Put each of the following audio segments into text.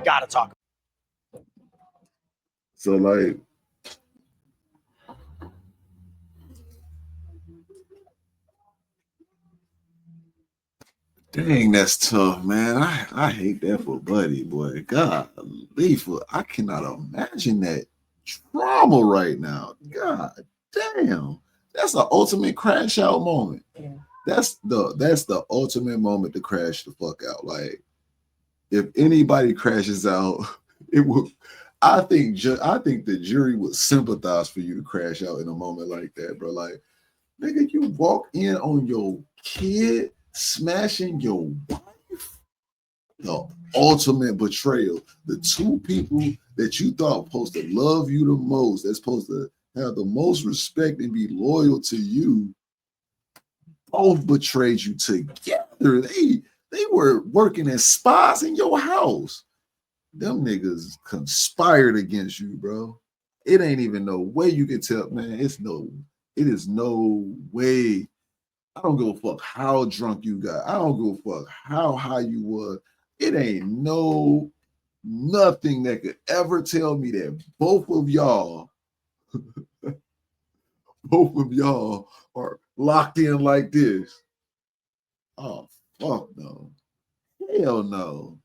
Gotta talk. So like, dang, that's tough, man. I hate that for Buddy, boy. God, I cannot imagine that trauma right now. God damn, that's the ultimate crash out moment. Yeah. That's the ultimate moment to crash the fuck out. Like, if anybody crashes out, it will. I think the jury would sympathize for you to crash out in a moment like that, bro. Like, nigga, you walk in on your kid smashing your wife. The ultimate betrayal. The two people that you thought supposed to love you the most, that's supposed to have the most respect and be loyal to you, both betrayed you together. They were working as spies in your house. Them niggas conspired against you, bro. It ain't even no way you can tell, man. It is no way. I don't give a fuck how drunk you got. I don't give a fuck how high you was. It ain't nothing that could ever tell me that both of y'all are locked in like this. Oh, fuck no. Hell no.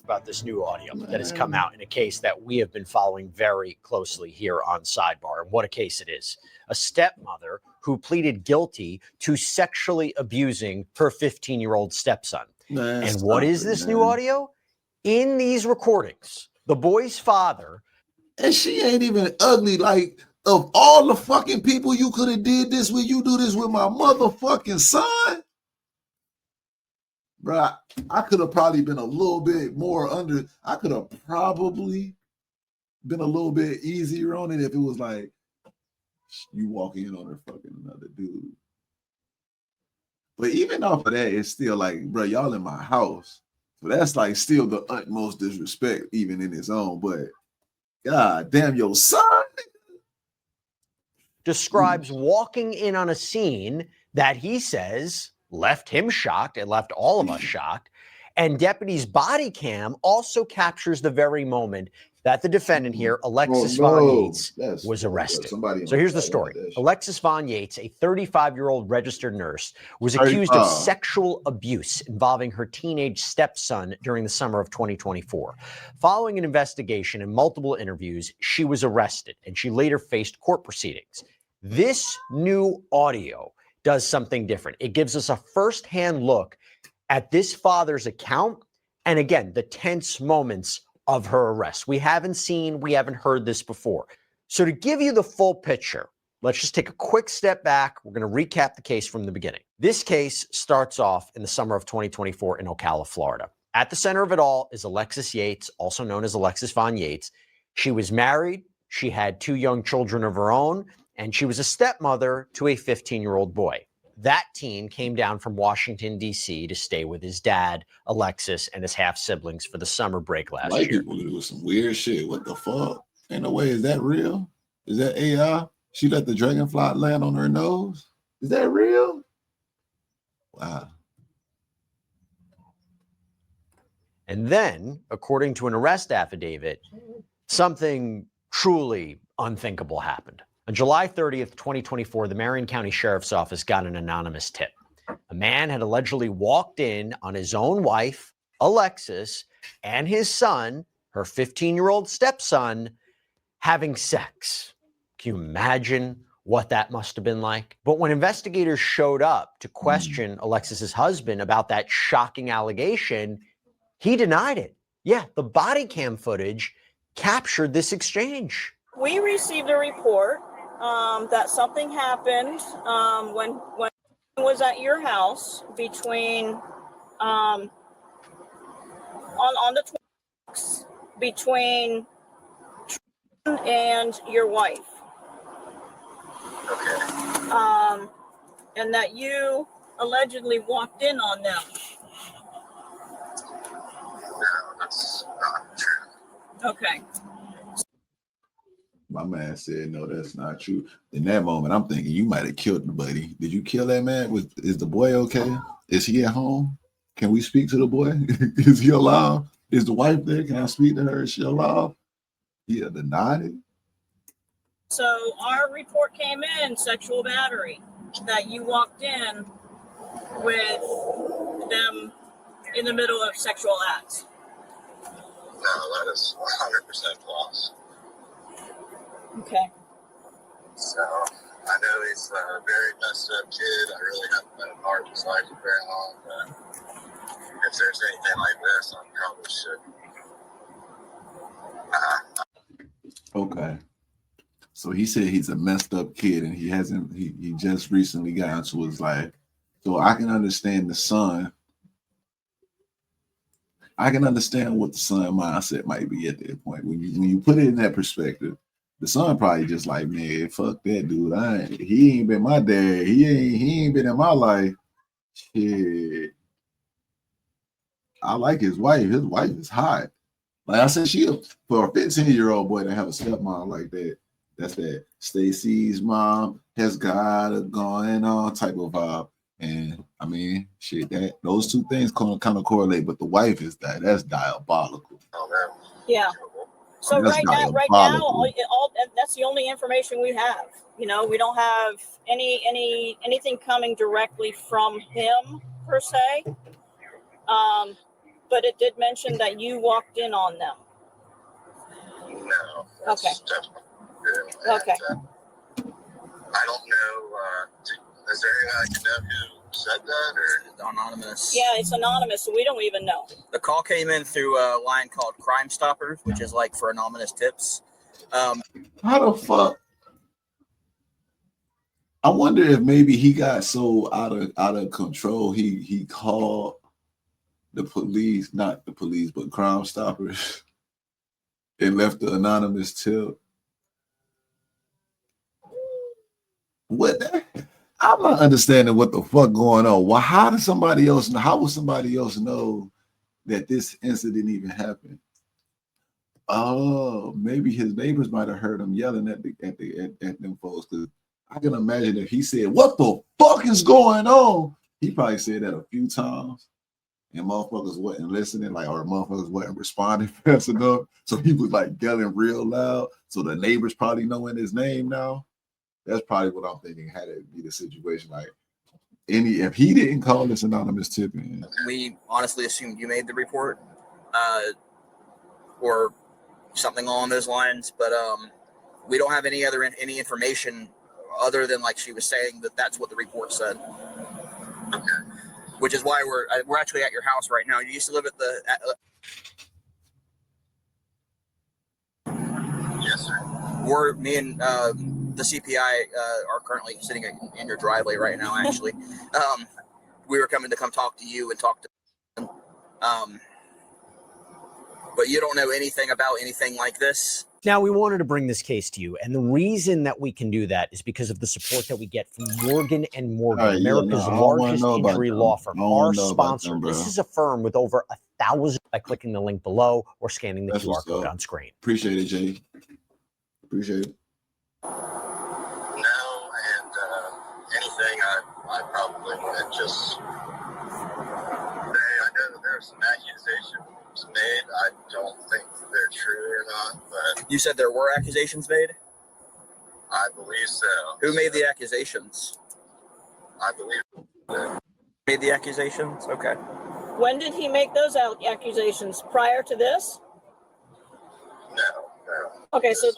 About this new audio that has come out in a case that we have been following very closely here on Sidebar. And what a case it is. A stepmother who pleaded guilty to sexually abusing her 15-year-old stepson. And what is this new audio? In these recordings, the boy's father. And she ain't even ugly. Like, of all the fucking people you could have did this with, you do this with my motherfucking son? Bro, I could have probably been a little bit more I could have probably been a little bit easier on it if it was like, you walk in on her fucking another dude. But even off of that, it's still like, bro, y'all in my house. So that's like still the utmost disrespect, even in its own. But God damn, your son describes walking in on a scene that he says left him shocked. It left all of us shocked. And deputy's body cam also captures the very moment that the defendant here, Alexis Von Yates, was arrested. So here's the story. Alexis Von Yates, a 35-year-old registered nurse, was accused of sexual abuse involving her teenage stepson during the summer of 2024. Following an investigation and multiple interviews, she was arrested, and she later faced court proceedings. This new audio does something different. It gives us a firsthand look at this father's account, and again, the tense moments of her arrest. We haven't heard this before. So to give you the full picture, let's just take a quick step back. We're going to recap the case from the beginning. This case starts off in the summer of 2024 in Ocala, Florida. At the center of it all is Alexis Yates, also known as Alexis Von Yates. She was married, she had 2 young children of her own, and she was a stepmother to a 15-year-old boy. That teen came down from Washington, D.C. to stay with his dad, Alexis, and his half-siblings for the summer break last year. White people do some weird shit. What the fuck? Ain't no way. Is that real? Is that AI? She let the dragonfly land on her nose? Is that real? Wow. And then, according to an arrest affidavit, something truly unthinkable happened. On July 30th, 2024, the Marion County Sheriff's Office got an anonymous tip. A man had allegedly walked in on his own wife, Alexis, and his son, her 15-year-old stepson, having sex. Can you imagine what that must have been like? But when investigators showed up to question Alexis's husband about that shocking allegation, he denied it. Yeah, the body cam footage captured this exchange. We received a report that something happened when he was at your house between on the 26th between Tristan and your wife. Okay. And that you allegedly walked in on them. No, that's not true. Okay. My man said, no, that's not true. In that moment, I'm thinking you might have killed the buddy. Did you kill that man? Is the boy okay? Is he at home? Can we speak to the boy? Is he alive? Is the wife there? Can I speak to her? Is she alive? Yeah, denied it. So our report came in, sexual battery, that you walked in with them in the middle of sexual acts. No, that is 100% false. Okay. So I know he's a very messed up kid. I really haven't been a part beside him very long, but if there's anything like this, I probably should. Okay. So he said he's a messed up kid and he just recently got into his life. So I can understand the son. I can understand what the son mindset might be at that point. When you put it in that perspective, the son probably just like, man, fuck that dude. He ain't been my dad. He ain't been in my life. Shit. I like his wife. His wife is hot. Like I said, for a 15-year-old boy to have a stepmom like that, that's that Stacy's mom has got it going on type of vibe. And I mean, shit, that those two things kind of correlate, but the wife is that's diabolical. Oh, man. Yeah. So That's right now, diabolical. all that's the only information we have. You know, we don't have anything coming directly from him per se. But it did mention that you walked in on them. No. Okay. Definitely true. Okay. And, I don't know. Is there anyone I can know who said that? Or Anonymous. Yeah, it's anonymous, so we don't even know. The call came in through a line called Crime Stoppers, which is like for anonymous tips. How the fuck? I wonder if maybe he got so out of control. He called the police, not the police, but Crime Stoppers, and left the anonymous tip. What? I'm not understanding what the fuck going on. Well, how would somebody else know that this incident even happened? Oh, maybe his neighbors might have heard him yelling at them folks. Because I can imagine if he said, "What the fuck is going on?" He probably said that a few times, and motherfuckers wasn't listening, or motherfuckers wasn't responding fast enough. So he was like yelling real loud. So the neighbors probably knowing his name now. That's probably what I'm thinking had to be the situation. Like if he didn't call this anonymous tip in. We honestly assumed you made the report, or something along those lines. But we don't have any information other than like she was saying that's what the report said. okay. Which is why we're actually at your house right now. You used to live at the. Yes, sir. Me and the CPI are currently sitting in your driveway right now. Actually, we were coming to come talk to you and talk to them. But you don't know anything about anything like this. Now, we wanted to bring this case to you, and the reason that we can do that is because of the support that we get from Morgan & Morgan, America's largest injury law firm, our sponsor. This is a firm with over 1,000 by clicking the link below or scanning the QR code on screen. Appreciate it, Jay. Appreciate it. No, and anything I probably wouldn't just say. I know that there are some accusations made. I don't think they're true or not, but You said there were accusations made? I believe so. Who made the accusations? I believe that. Made the accusations? Okay. When did he make those accusations? Prior to this? No. Okay, so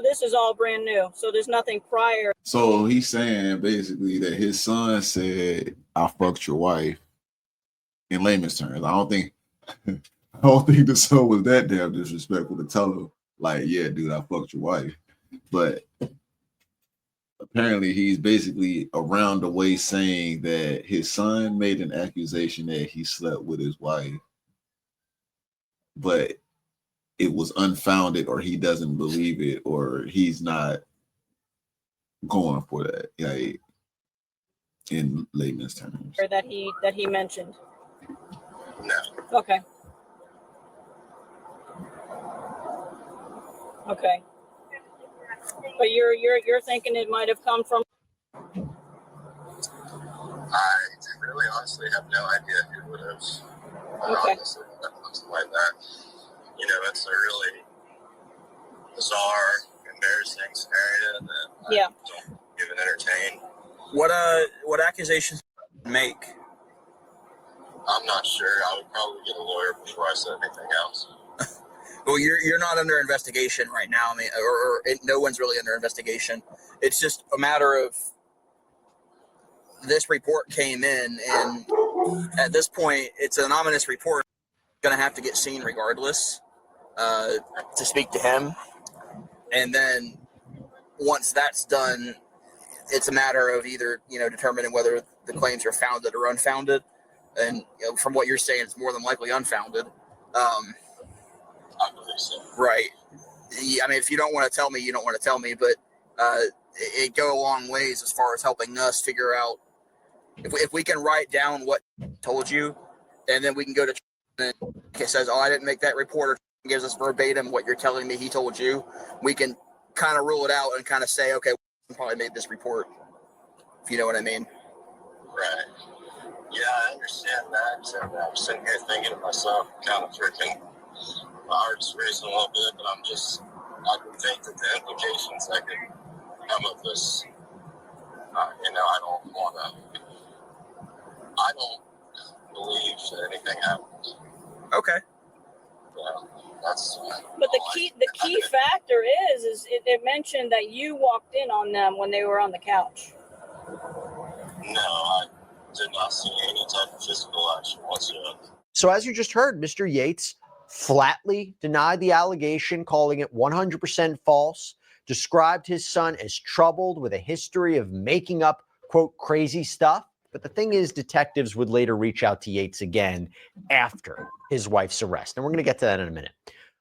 this is all brand new. So there's nothing prior. So he's saying basically that his son said, "I fucked your wife." In layman's terms, I don't think the son was that damn disrespectful to tell him, like, "Yeah, dude, I fucked your wife." But apparently, he's basically around the way saying that his son made an accusation that he slept with his wife, but it was unfounded, or he doesn't believe it, or he's not going for that, like, in layman's terms. That he mentioned. No. Okay. Okay. But you're thinking it might have come from. I really honestly have no idea who would have Okay. something like that. that's a really bizarre, embarrassing scenario that Yeah. I don't even entertain. What accusations make? I'm not sure. I would probably get a lawyer before I said anything else. Well, you're not under investigation right now. I mean, no one's really under investigation. It's just a matter of this report came in, and at this point, it's an ominous report. Going to have to get seen regardless to speak to him, and then once that's done, it's a matter of either determining whether the claims are founded or unfounded. And from what you're saying, it's more than likely unfounded. I believe so. Right. I mean, if you don't want to tell me, you don't want to tell me, but it go a long ways as far as helping us figure out if we can write down what told you, and then we can go to and it says, oh, I didn't make that report, or gives us verbatim what you're telling me he told you. We can kind of rule it out and kind of say, okay, we probably made this report, if you know what I mean. Right. Yeah, I understand that. And I'm sitting here thinking to myself, kind of freaking, my heart's racing a little bit, but I can think that the implications that could come of this, I don't believe that anything happened. Okay. That's. But the key factor is it mentioned that you walked in on them when they were on the couch. No, I did not see any type of physical action whatsoever. So as you just heard, Mr. Yates flatly denied the allegation, calling it 100% false, described his son as troubled with a history of making up, quote, crazy stuff. But the thing is, detectives would later reach out to Yates again after his wife's arrest. And we're going to get to that in a minute.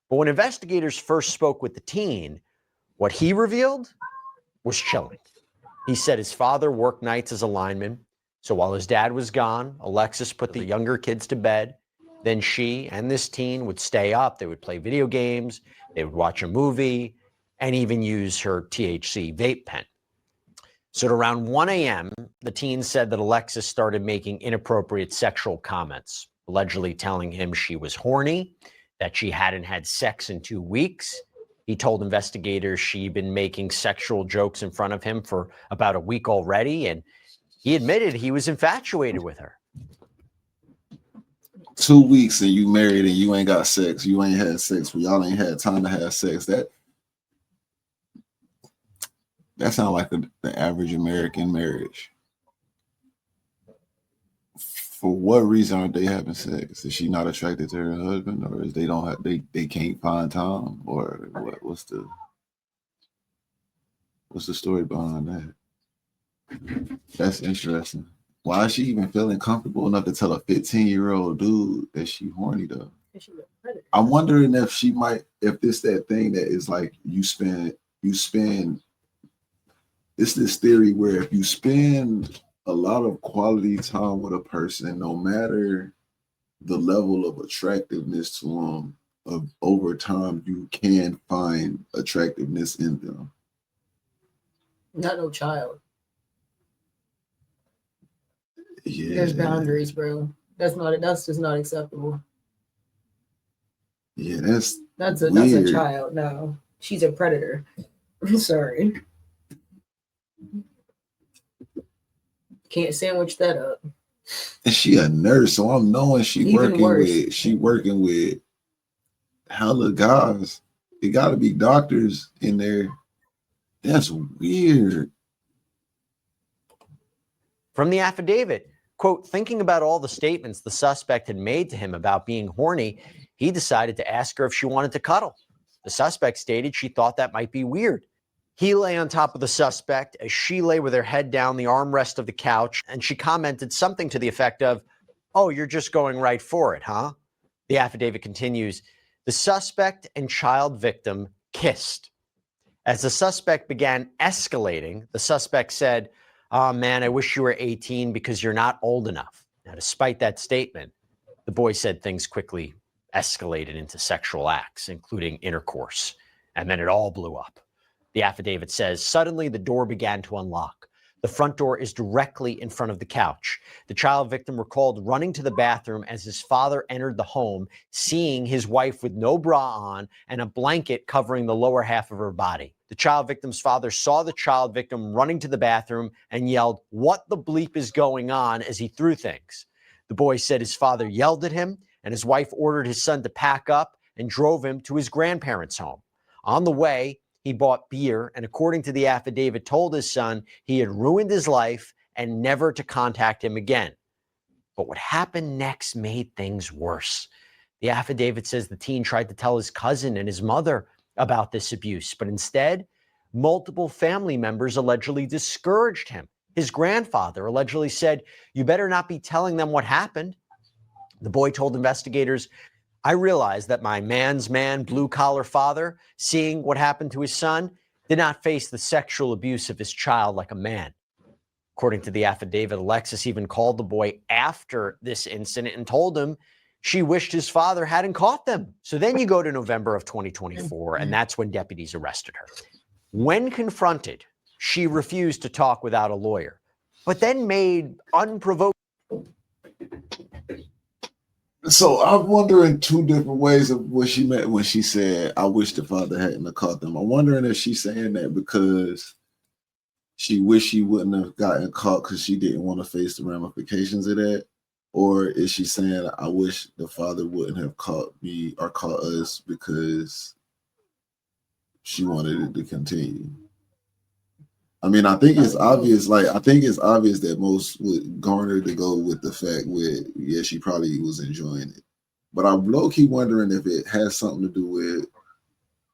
But when investigators first spoke with the teen, what he revealed was chilling. He said his father worked nights as a lineman. So while his dad was gone, Alexis put the younger kids to bed. Then she and this teen would stay up. They would play video games. They would watch a movie and even use her THC vape pen. So at around 1 a.m., the teen said that Alexis started making inappropriate sexual comments, allegedly telling him she was horny, that she hadn't had sex in 2 weeks. He told investigators she'd been making sexual jokes in front of him for about a week already, and he admitted he was infatuated with her. 2 weeks and you married and you ain't got sex. You ain't had sex. Y'all ain't had time to have sex. That sounds like the average American marriage. For what reason are they having sex? Is she not attracted to her husband, or is they can't find time, or what? What's the story behind that? That's interesting. Why is she even feeling comfortable enough to tell a 15-year-old dude that she horny though? I'm wondering if this that thing that is like you spend. It's this theory where if you spend a lot of quality time with a person, no matter the level of attractiveness to them, over time you can find attractiveness in them. Not no child. Yeah. There's boundaries, bro. That's just not acceptable. Yeah, that's a child. No, she's a predator. I'm sorry. Can't sandwich that up. And she a nurse, so I'm knowing she working with hella guys. It got to be doctors in there. That's weird. From the affidavit, quote, thinking about all the statements the suspect had made to him about being horny, he decided to ask her if she wanted to cuddle. The suspect stated she thought that might be weird. He lay on top of the suspect as she lay with her head down the armrest of the couch, and she commented something to the effect of, "Oh, you're just going right for it, huh?" The affidavit continues, the suspect and child victim kissed. As the suspect began escalating, the suspect said, "Oh man, I wish you were 18 because you're not old enough." Now, despite that statement, the boy said things quickly escalated into sexual acts, including intercourse, and then it all blew up. The affidavit says, suddenly the door began to unlock. The front door is directly in front of the couch. The child victim recalled running to the bathroom as his father entered the home, seeing his wife with no bra on and a blanket covering the lower half of her body. The child victim's father saw the child victim running to the bathroom and yelled, "What the bleep is going on?" as he threw things. The boy said his father yelled at him, and his wife ordered his son to pack up and drove him to his grandparents' home. On the way, he bought beer and, according to the affidavit, told his son he had ruined his life and never to contact him again. But what happened next made things worse. The affidavit says the teen tried to tell his cousin and his mother about this abuse, but instead, multiple family members allegedly discouraged him. His grandfather allegedly said, "You better not be telling them what happened." The boy told investigators, "I realized that my man's man, blue-collar father, seeing what happened to his son, did not face the sexual abuse of his child like a man." According to the affidavit, Alexis even called the boy after this incident and told him she wished his father hadn't caught them. So then you go to November of 2024, and that's when deputies arrested her. When confronted, she refused to talk without a lawyer, but then made unprovoked. So I'm wondering two different ways of what she meant when she said, "I wish the father hadn't caught them." I'm wondering if she's saying that because she wished she wouldn't have gotten caught because she didn't want to face the ramifications of that, or is she saying, "I wish the father wouldn't have caught me or caught us because she wanted it to continue"? I mean, I think it's obvious. I think it's obvious that most would garner to go with the fact with, yeah, she probably was enjoying it. But I'm low key wondering if it has something to do with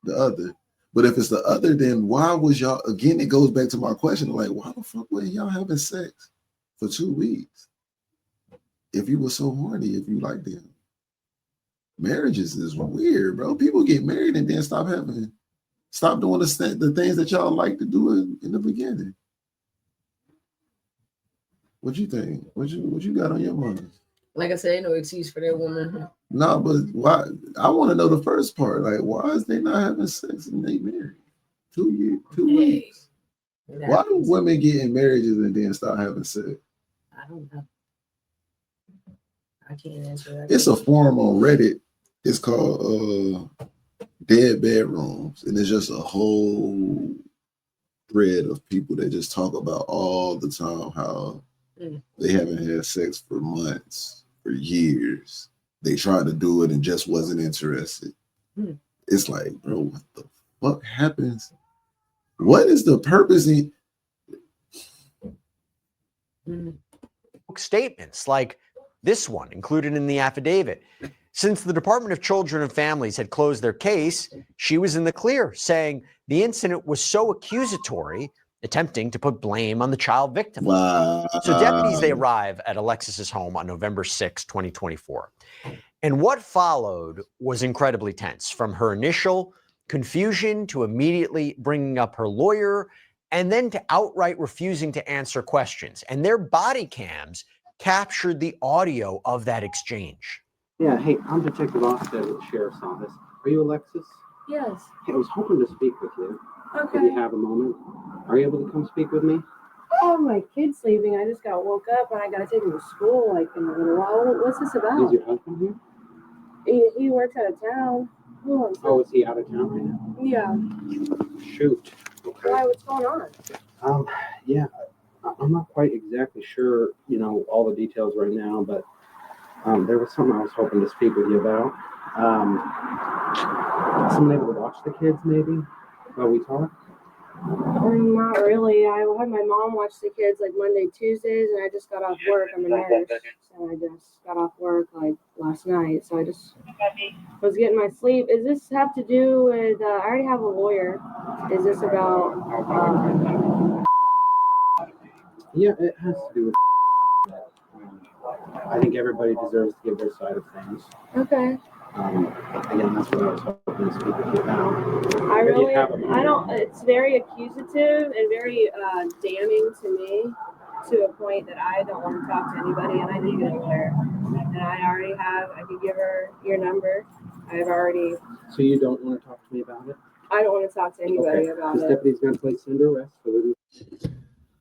the other. But if it's the other, then why was y'all, again, it goes back to my question, like, why the fuck were y'all having sex for 2 weeks? If you were so horny, if you liked them. Marriages is weird, bro. People get married and then stop doing the things that y'all like to do in the beginning. What you think? What you got on your mind? Like I said, ain't no excuse for that woman. No, but why? I want to know the first part. Like, why is they not having sex and they married? 2 years, 2 weeks. Why do women get in marriages and then start having sex? I don't know. I can't answer that. It's a forum on Reddit. It's called Dead Bedrooms, and it's just a whole thread of people that just talk about all the time how they haven't had sex for months, for years. They tried to do it and just wasn't interested. It's like, bro, what the fuck happens? What is the purpose in statements like this one included in the affidavit? Since the Department of Children and Families had closed their case, she was in the clear, saying the incident was so accusatory, attempting to put blame on the child victim. Wow. So deputies, they arrive at Alexis's home on November 6, 2024. And what followed was incredibly tense, from her initial confusion to immediately bringing up her lawyer and then to outright refusing to answer questions. And their body cams captured the audio of that exchange. Yeah, hey, I'm Detective Ofsted with the Sheriff's Office. Are you Alexis? Yes. Hey, I was hoping to speak with you. Okay. If you have a moment, are you able to come speak with me? Oh, my kid's sleeping. I just got woke up and I gotta take him to school like in a little while. What's this about? Is your husband here? He works out of town. Hold on. Oh, is he out of town right now? Yeah. Shoot. Okay. Why? What's going on? Yeah, I'm not quite exactly sure, all the details right now, but there was something I was hoping to speak with you about. Someone able to watch the kids maybe while we talk? Not really. I had my mom watch the kids like Monday, Tuesdays, and I just got off work. I'm a nurse, so I just got off work like last night. So I just was getting my sleep. Does this have to do with? I already have a lawyer. Is this about? Yeah, it has to do with. I think everybody deserves to give their side of things. Okay. Again, that's what I was hoping to speak with you about. I don't, it's very accusative and very damning to me, to a point that I don't want to talk to anybody, and I need a lawyer. And I could give her your number. So you don't want to talk to me about it? I don't want to talk to anybody about this it. deputy's going to place you under arrest for the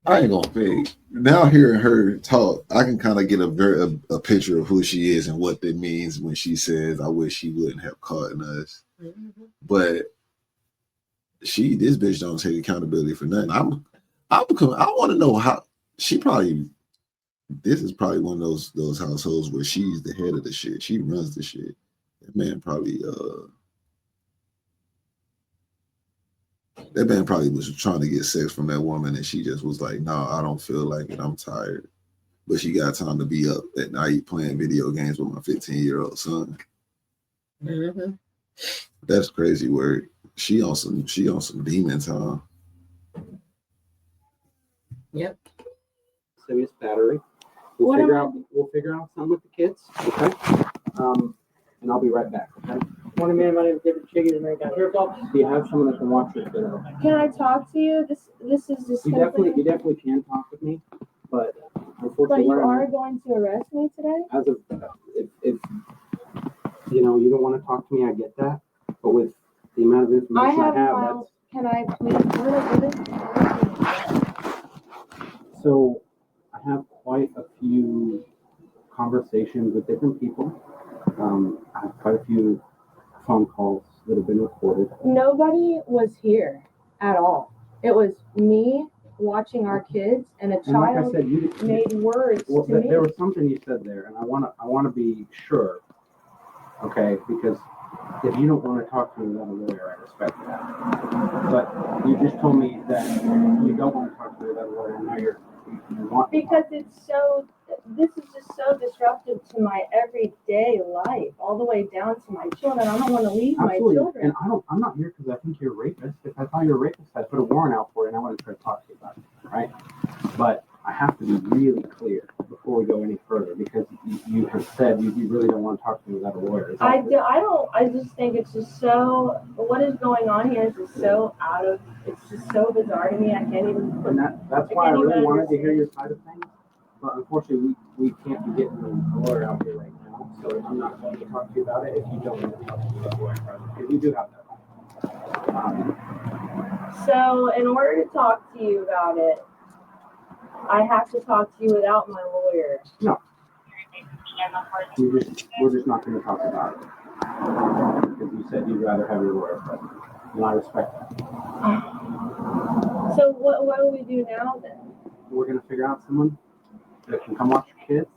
I ain't gonna fake. Now hearing her talk, I can kind of get a picture of who she is and what that means when she says, "I wish she wouldn't have caught us." Mm-hmm. But this bitch don't take accountability for nothing. I want to know how she probably. This is probably one of those households where she's the head of the shit. She runs the shit. That man probably was trying to get sex from that woman, and she just was like, "No, I don't feel like it. I'm tired." But she got time to be up at night playing video games with my 15-year-old son. Mm-hmm. That's crazy word. She on some demon time. Yep. Serious battery. We'll figure out something with the kids. Okay. And I'll be right back. Okay. Morning, man. My name is David Chiggins, and I got here. Do you have someone that can watch your kiddo? Can I talk to you? This is just. You definitely can talk with me, but unfortunately, But you are going to arrest me today? as of if you know you don't want to talk to me, I get that. But with the amount of information I have, files. Can I please? So I have quite a few conversations with different people. I have quite a few phone calls that have been recorded. Nobody was here at all. It was me watching our kids, and a And like I child said, you made words to me. there was something you said there, and I want to be sure, okay? Because if you don't want to talk to me without a lawyer, I respect that. But you just told me that you don't want to talk to me without a lawyer, and now you want to. Because this is just so disruptive to my everyday life, all the way down to my children. I don't want to leave Absolutely. my children. And I'm not here because I think you're a rapist. If I thought you're a rapist, I'd put a warrant out for you, and I want to try to talk to you about it, right? But I have to be really clear before we go any further, because you have said you really don't want to talk to me without a lawyer. I just think it's just so, what is going on here is just so it's just so bizarre to me. I can't even put. And that's why I really wanted to hear your side of things. But unfortunately, we can't be getting a lawyer out here right now. So I'm not going to talk to you about it if you don't want to talk to me about a lawyer. Because you do have that. So in order to talk to you about it, I have to talk to you without my lawyer. No. We're just not going to talk about it. Because you said you'd rather have your lawyer present. And I respect that. So what do we do now then? We're going to figure out someone that can come watch your kids,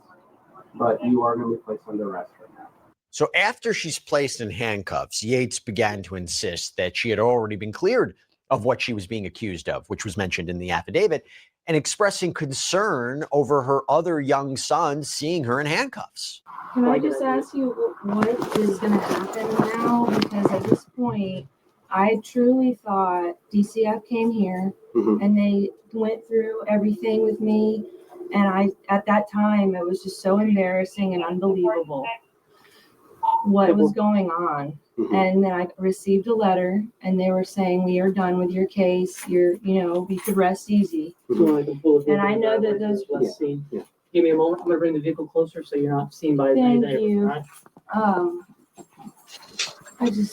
but you are going to be placed under arrest right now. So after she's placed in handcuffs, Yates began to insist that she had already been cleared of what she was being accused of, which was mentioned in the affidavit, and expressing concern over her other young son seeing her in handcuffs. Can I just ask you what is going to happen now? Because at this point, I truly thought DCF came here and they went through everything with me. And at that time, it was just so embarrassing and unbelievable what was going on. And then I received a letter, and they were saying, "We are done with your case. You could rest easy." And I know that those. Yeah. Give me a moment. I'm going to bring the vehicle closer so you're not seen by Thank the you. Right? I feel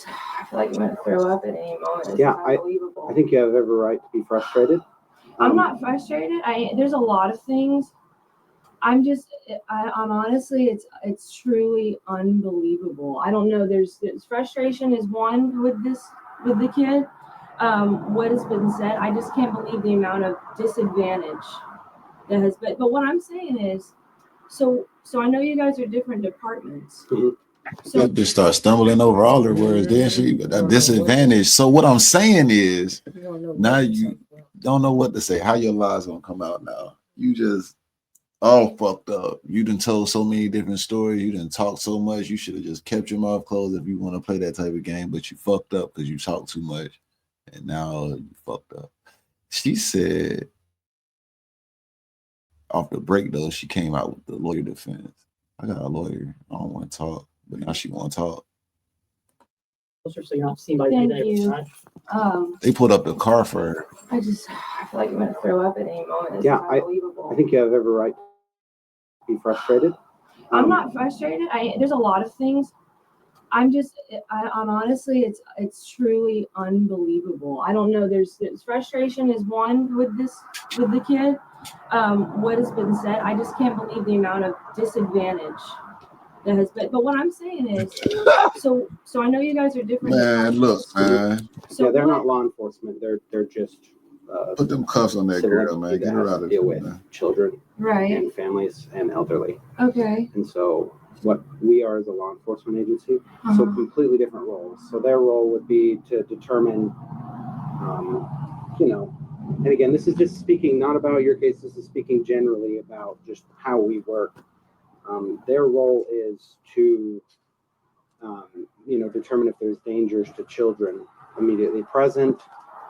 like I'm going to throw up at any moment. This is unbelievable. I think you have every right to be frustrated. I'm not frustrated. There's a lot of things. I'm honestly, it's truly unbelievable. I don't know. There's frustration is one with the kid. What has been said, I just can't believe the amount of disadvantage that has been. But what I'm saying is, so I know you guys are different departments. So just start stumbling over all her words, didn't she? But that disadvantage. So what I'm saying is, now you don't know what to say. How your lies gonna come out now? You just all fucked up. You done told so many different stories. You done talked so much. You should have just kept your mouth closed if you want to play that type of game. But you fucked up because you talked too much, and now you fucked up. She said off the break though, she came out with the lawyer defense. I got a lawyer. I don't want to talk, but now she want to talk. So you're not seen by Thank the you. right? They put up the car for her. I feel like I'm going to throw up at any moment. This is unbelievable. I think you have every right to be frustrated. I'm not frustrated. There's a lot of things. I'm honestly, it's truly unbelievable. I don't know. There's frustration is one with the kid. What has been said, I just can't believe the amount of disadvantage that has been. But what I'm saying is, so I know you guys are different. Man, look, man. So yeah, they're what- not law enforcement. They're just Put them cuffs on that civil girl, man. entity Get that her has out to of deal here, with man. children right? and families and elderly. Okay. And so what we are as a law enforcement agency, so Uh-huh. completely different roles. So their role would be to determine, and again, this is just speaking not about your case, this is speaking generally about just how we work. Their role is to, determine if there's dangers to children immediately present,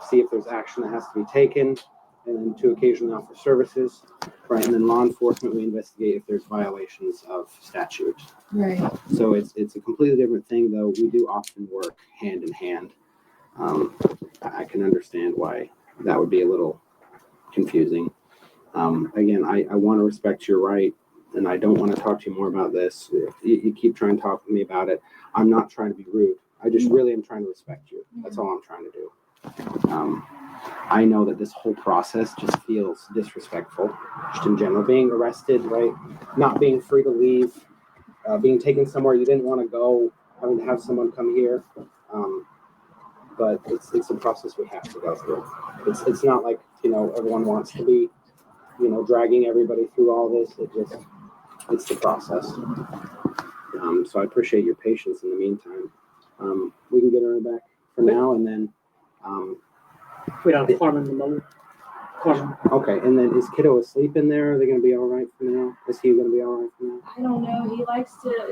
see if there's action that has to be taken, and then to occasionally offer services, right? And then law enforcement, we investigate if there's violations of statute. Right. So it's a completely different thing, though. We do often work hand in hand. I can understand why that would be a little confusing. Again, I want to respect your right, and I don't want to talk to you more about this. You keep trying to talk to me about it. I'm not trying to be rude. I just really am trying to respect you. That's all I'm trying to do. I know that this whole process just feels disrespectful, just in general. Being arrested, right? Not being free to leave, being taken somewhere you didn't want to go, having to have someone come here. But it's a process we have to go through. It's not like, everyone wants to be, dragging everybody through all this. It's the process. So I appreciate your patience in the meantime. We can get her back for now, and then We don't form in the moment. okay, and then is kiddo asleep in there? Are they going to be all right for now? Is he going to be all right for now? I don't know.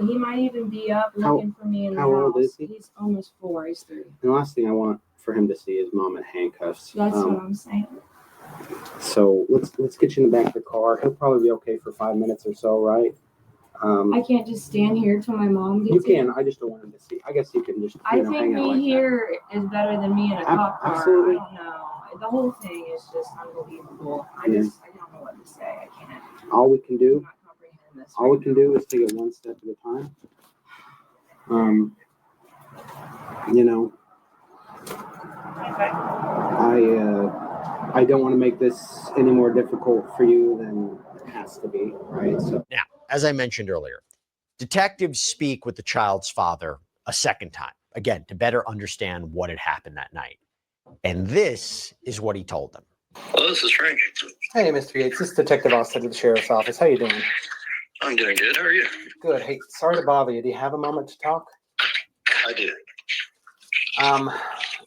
He might even be up looking for me in the how house. old is he? He's almost 4. He's 3. And the last thing I want for him to see is mom in handcuffs. That's what I'm saying. So let's get you in the back of the car. He'll probably be okay for 5 minutes or so, right? I can't just stand here till my mom gets You can. here. I just don't want him to see. I guess you can just I think hang out me like here is better than me in a cop car. absolutely. I don't know. The whole thing is just unbelievable. I don't know what to say. I can't. that. All we can do. I'm not comprehending this. All we can do is take it one step at a time. I don't want to make this any more difficult for you than it has to be, right? So Now, as I mentioned earlier, detectives speak with the child's father a second time, again, to better understand what had happened that night. And this is what he told them. Hello, this is Frank. Hey, Mr. Yates. This is Detective Austin at the Sheriff's Office. How you doing? I'm doing good. How are you? Good. Hey, sorry to bother you. Do you have a moment to talk? I do.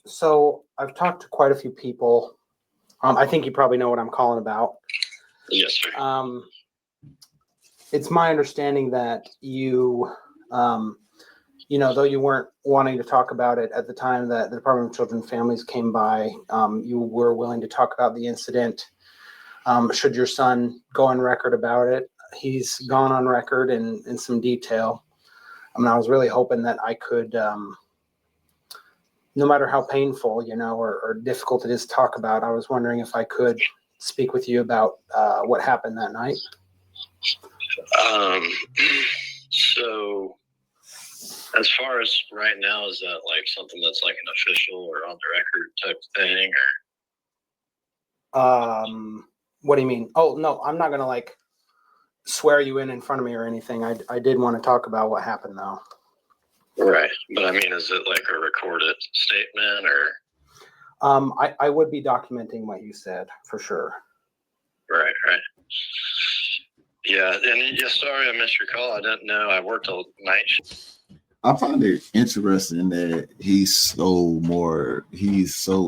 So I've talked to quite a few people. I think you probably know what I'm calling about. Yes, sir. It's my understanding that you, though you weren't wanting to talk about it at the time that the Department of Children and Families came by, you were willing to talk about the incident. Should your son go on record about it? He's gone on record in some detail. I was really hoping that I could, no matter how painful, or difficult it is to talk about, I was wondering if I could speak with you about what happened that night. So as far as right now, is that like something that's like an official or on the record type thing, or? What do you mean? Oh, no, I'm not going to swear you in front of me or anything. I did want to talk about what happened though. Right. But I mean, is it like a recorded statement or? I would be documenting what you said for sure. Right. Yeah. And yeah, sorry I missed your call. I didn't know. I worked all night. I find it interesting that he's so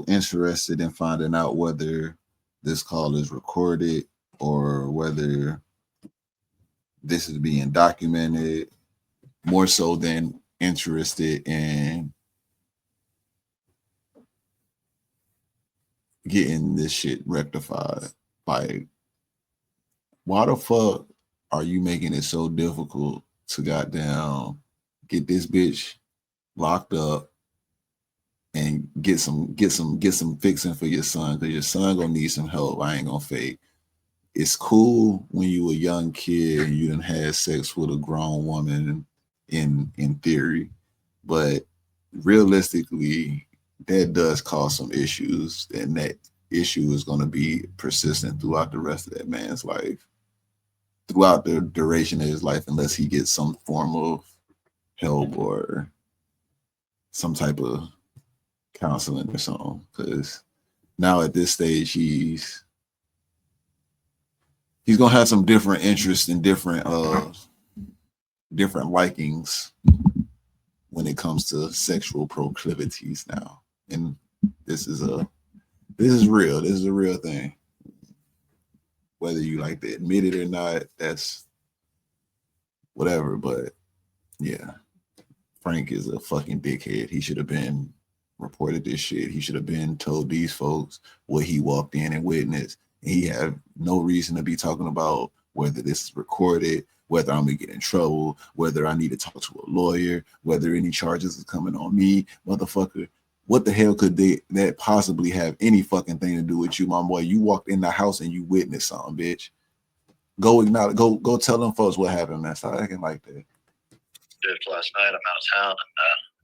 interested in finding out whether this call is recorded or whether this is being documented, more so than interested in getting this shit rectified. Like, why the fuck are you making it so difficult to goddamn get this bitch locked up and get some fixing for your son? Because your son gonna need some help. I ain't gonna fake. It's cool when you a young kid and you done had sex with a grown woman in theory, but realistically, that does cause some issues, and that issue is going to be persistent throughout the rest of that man's life, throughout the duration of his life, unless he gets some form of help or some type of counseling or something. Because now at this stage, he's gonna have some different interests and different likings when it comes to sexual proclivities now. And this is real. This is a real thing. Whether you like to admit it or not, that's whatever. But yeah, Frank is a fucking dickhead. He should have been reported this shit. He should have been told these folks what he walked in and witnessed. He had no reason to be talking about whether this is recorded, whether I'm gonna get in trouble, whether I need to talk to a lawyer, whether any charges is coming on me. Motherfucker, what the hell could that possibly have any fucking thing to do with you, my boy? You walked in the house and you witnessed something, bitch. Go tell them folks what happened, man. Stop acting like that. Last night, I'm out of town,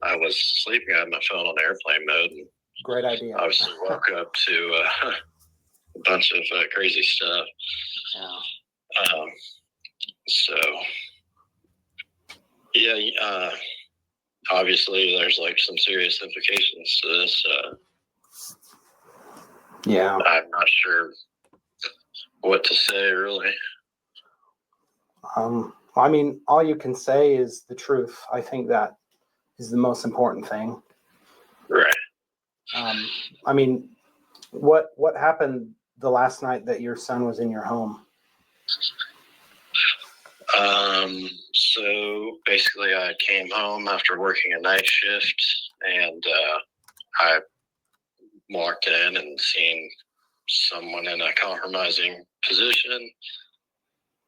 and I was sleeping. I had my phone on airplane mode. And Great idea. obviously woke up to a bunch of crazy stuff. Yeah. So, yeah, obviously there's like some serious implications to this. Yeah. I'm not sure what to say, really. I mean, all you can say is the truth. I think that is the most important thing. Right. I mean, what happened the last night that your son was in your home? So basically I came home after working a night shift, and I walked in and seen someone in a compromising position,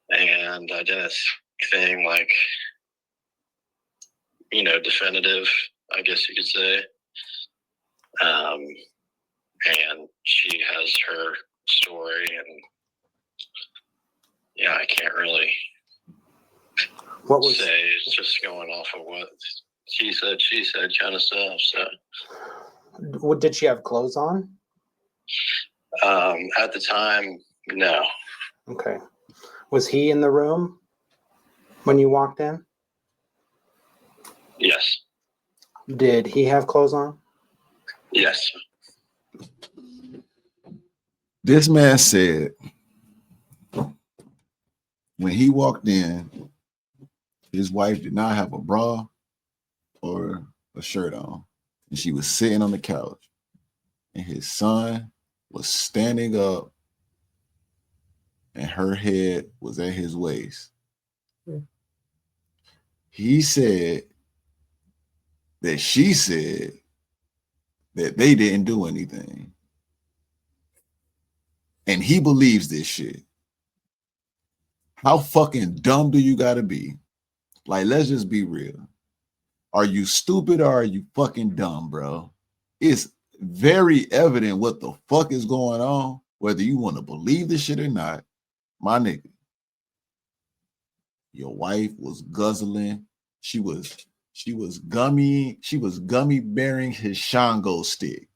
and I didn't see anything like, definitive, I guess you could say. And she has her story, and yeah, I can't really say. It's just going off of what she said kind of stuff. So, what did she have clothes on? at the time, no. Okay. Was he in the room when you walked in? Yes. Did he have clothes on? Yes. This man said when he walked in, his wife did not have a bra or a shirt on, and she was sitting on the couch, and his son was standing up, and her head was at his waist. He said that she said that they didn't do anything. And he believes this shit. How fucking dumb do you gotta be? Like, let's just be real. Are you stupid or are you fucking dumb, bro? It's very evident what the fuck is going on, whether you want to believe this shit or not. My nigga, your wife was guzzling. She was gummy bearing his Shango stick.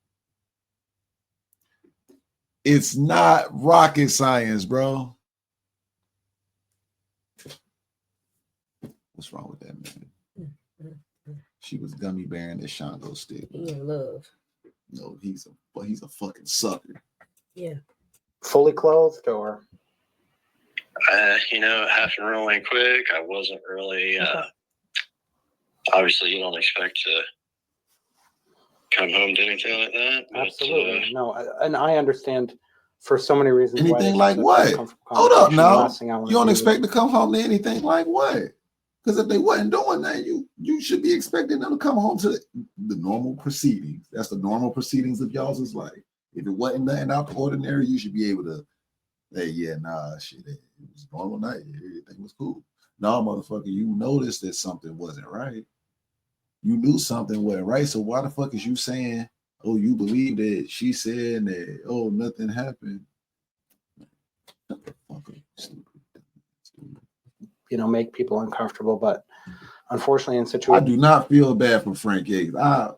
It's not rocket science, bro. What's wrong with that, man? She was gummy bearing his Shango stick. He in love. No, he's a fucking sucker. Yeah. Fully clothed or? It happened really quick. I wasn't really, obviously you don't expect to come home to anything like that. Absolutely. No, and I understand for so many reasons. Anything like what? Hold up now. You don't expect to come home to anything like what? Because if they wasn't doing that, you should be expecting them to come home to the normal proceedings. That's the normal proceedings of y'all's life. If it wasn't nothing out the ordinary, you should be able to say, yeah, nah, shit, it was a normal night. Everything was cool. Nah, motherfucker, you noticed that something wasn't right. You knew something wasn't right. So why the fuck is you saying, oh, you believe that she said that, oh, nothing happened? Shut the fuck up, stupid. Make people uncomfortable. But unfortunately in I situations. do not feel bad for Frank Gates. I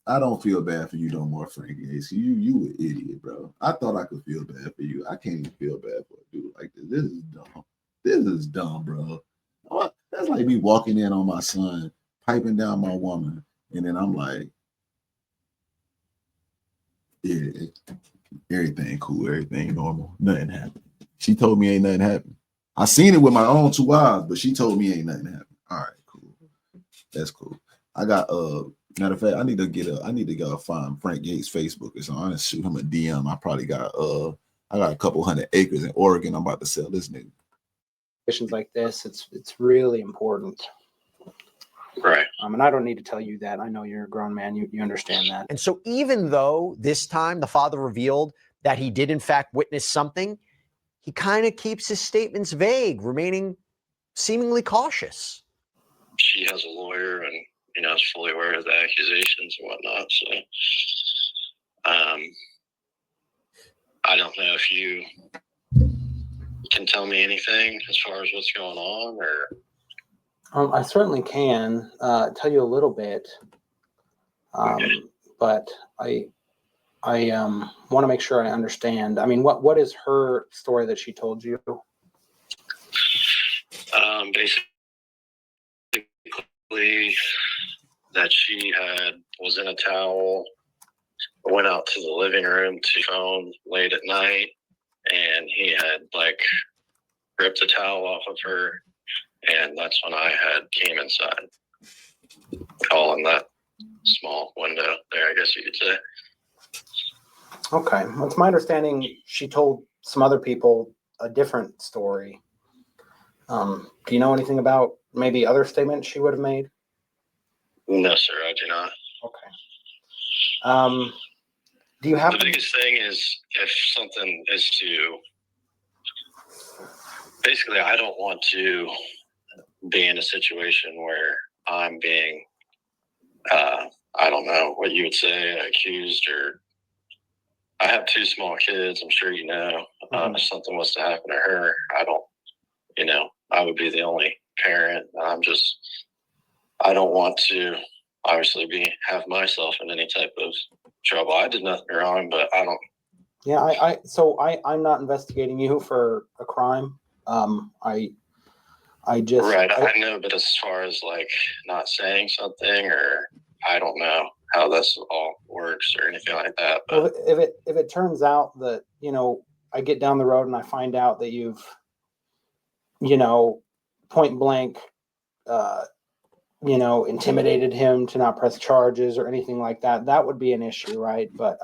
don't feel bad for you no more, Frank Gates. You an idiot, bro. I thought I could feel bad for you. I can't even feel bad for a dude like this. This is dumb. This is dumb, bro. That's like me walking in on my son, piping down my woman, and then I'm like, yeah, everything cool, everything normal, nothing happened. She told me ain't nothing happened. I seen it with my own 2 eyes, but she told me ain't nothing happened. All right, cool. That's cool. I got matter of fact, I need to go find Frank Gates' Facebook or something. I'm gonna shoot him a DM. I got a couple hundred acres in Oregon. I'm about to sell this nigga. Situations like this, it's really important. Right. And I don't need to tell you that. I know you're a grown man. You understand that. And so even though this time the father revealed that he did in fact witness something, he kind of keeps his statements vague, remaining seemingly cautious. She has a lawyer and, is fully aware of the accusations and whatnot. So, I don't know if you can tell me anything as far as what's going on, or. I certainly can tell you a little bit, but I want to make sure I understand. I mean, what is her story that she told you? Basically, that she was in a towel, went out to the living room to phone late at night, and he had ripped the towel off of her. And that's when I came inside, calling that small window there, I guess you could say. Okay. Well, it's my understanding she told some other people a different story. Do you know anything about maybe other statements she would have made? No, sir, I do not. Okay. Do you have the biggest thing is if something is to basically, I don't want to be in a situation where I'm being, I don't know what you would say, accused, or I have 2 small kids. I'm sure you know. If something was to happen to her, I would be the only parent. I don't want to obviously have myself in any type of trouble. I did nothing wrong, but I don't. Yeah, I'm not investigating you for a crime. I just right. I know, but as far as not saying something, or I don't know how this all works or anything like that. But well, if it turns out that I get down the road and I find out that you've point blank intimidated him to not press charges or anything like that, that would be an issue, right? But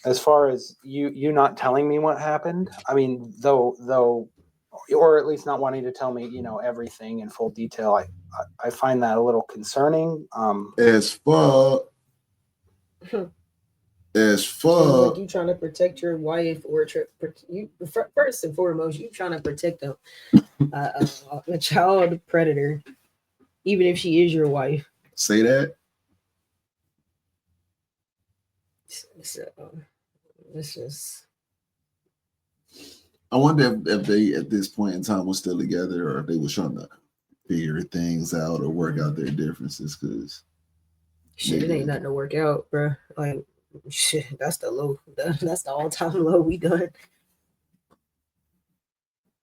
as far as you not telling me what happened, I mean, though, or at least not wanting to tell me, everything in full detail, I find that a little concerning. As fuck. Like you trying to protect your wife, or you first and foremost, you trying to protect a child predator, even if she is your wife. Say that. So, it's just. I wonder if they at this point in time were still together, or if they were trying to figure things out or work out their differences. Because shit, it ain't nothing to work out, bro. Like shit, that's the low. That's the all-time low. We done.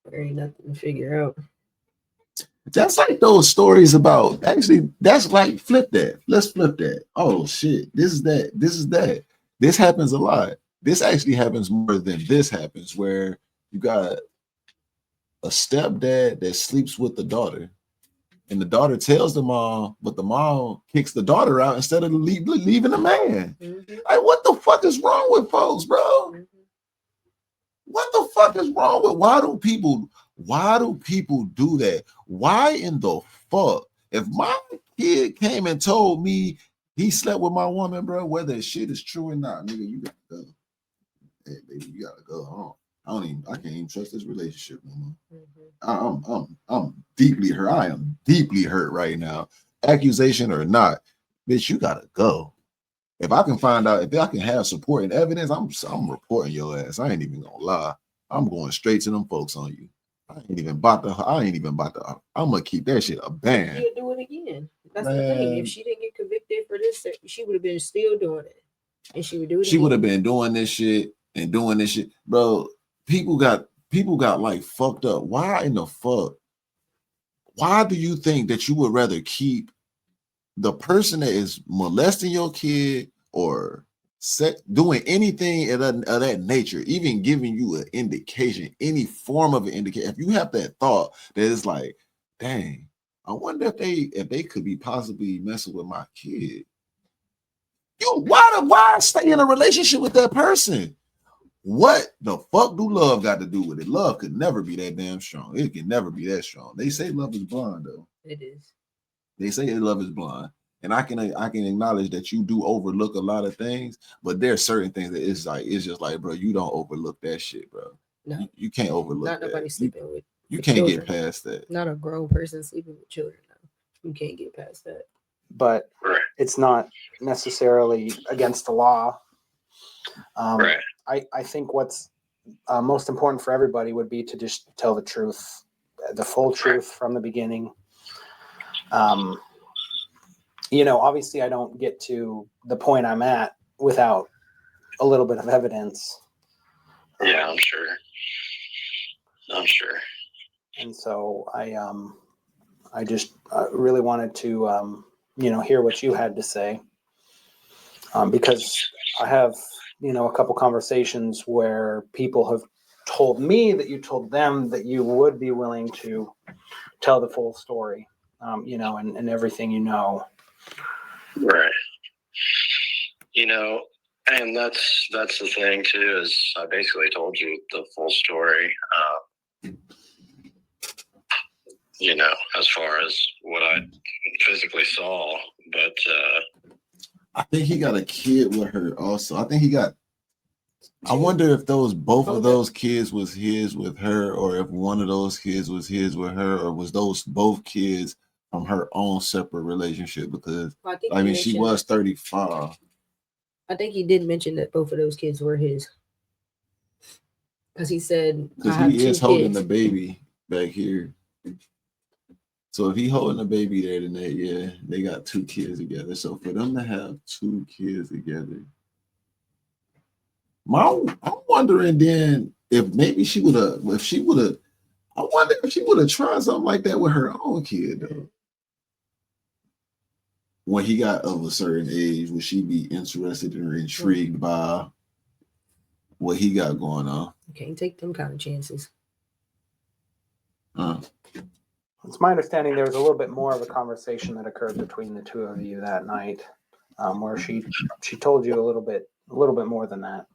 There ain't nothing to figure out. That's like those stories about. Actually, that's like flip that. Let's flip that. Oh shit! This is that. This is that. This happens a lot. This actually happens more than this happens, where you got a stepdad that sleeps with the daughter, and the daughter tells the mom, but the mom kicks the daughter out instead of leaving the man. Mm-hmm. Like, what the fuck is wrong with folks, bro? Mm-hmm. What the fuck is wrong with? Why do people do that? Why in the fuck? If my kid came and told me he slept with my woman, bro, whether shit is true or not, nigga, you gotta go. Hey, baby, you gotta go home. I can't even trust this relationship no more. Mm-hmm. I'm deeply hurt. I am deeply hurt right now. Accusation or not, bitch, you gotta go. If I can find out, if I can have support and evidence, I'm reporting your ass. I ain't even gonna lie. I'm going straight to them folks on you. I ain't even about to. I'm gonna keep that shit a band. She'll do it again. That's the thing. Man. If she didn't get convicted for this, she would have been still doing it, and she would do it. She again. would have been doing this shit and doing this shit, bro. People got like fucked up. Why in the fuck? Why do you think that you would rather keep the person that is molesting your kid or doing anything of that nature, even giving you an indication, any form of an indication? If you have that thought that it's like, dang, I wonder if they could be possibly messing with my kid. Why stay in a relationship with that person? What the fuck do love got to do with it? Love could never be that damn strong. It can never be that strong. They say love is blind, though. It is. They say love is blind. And I can acknowledge that you do overlook a lot of things, but there's certain things that it's just like, bro, you don't overlook that shit, bro. No. You can't overlook Not that. nobody sleeping with. You with can't children. get past that. Not a grown person sleeping with children. No. You can't get past that. But it's not necessarily against the law. Right. I think what's most important for everybody would be to just tell the truth, the full truth from the beginning. Obviously I don't get to the point I'm at without a little bit of evidence. Yeah, I'm sure. And so I just really wanted to, hear what you had to say. Because I have, a couple conversations where people have told me that you told them that you would be willing to tell the full story, and everything you know. Right. And that's the thing too, is I basically told you the full story. As far as what I physically saw, but I think he got a kid with her also. I wonder if both of those kids was his with her, or if one of those kids was his with her, or was those both kids from her own separate relationship, because she was 35. I think he did mention that both of those kids were his, because he said he is holding the baby back here. So if he holding the baby there, then they got 2 kids together. So for them to have 2 kids together, I'm wondering then if maybe I wonder if she would have tried something like that with her own kid though. When he got of a certain age, would she be interested or intrigued by what he got going on? You can't take them kind of chances. It's my understanding there was a little bit more of a conversation that occurred between the two of you that night, where she told you a little bit more than that.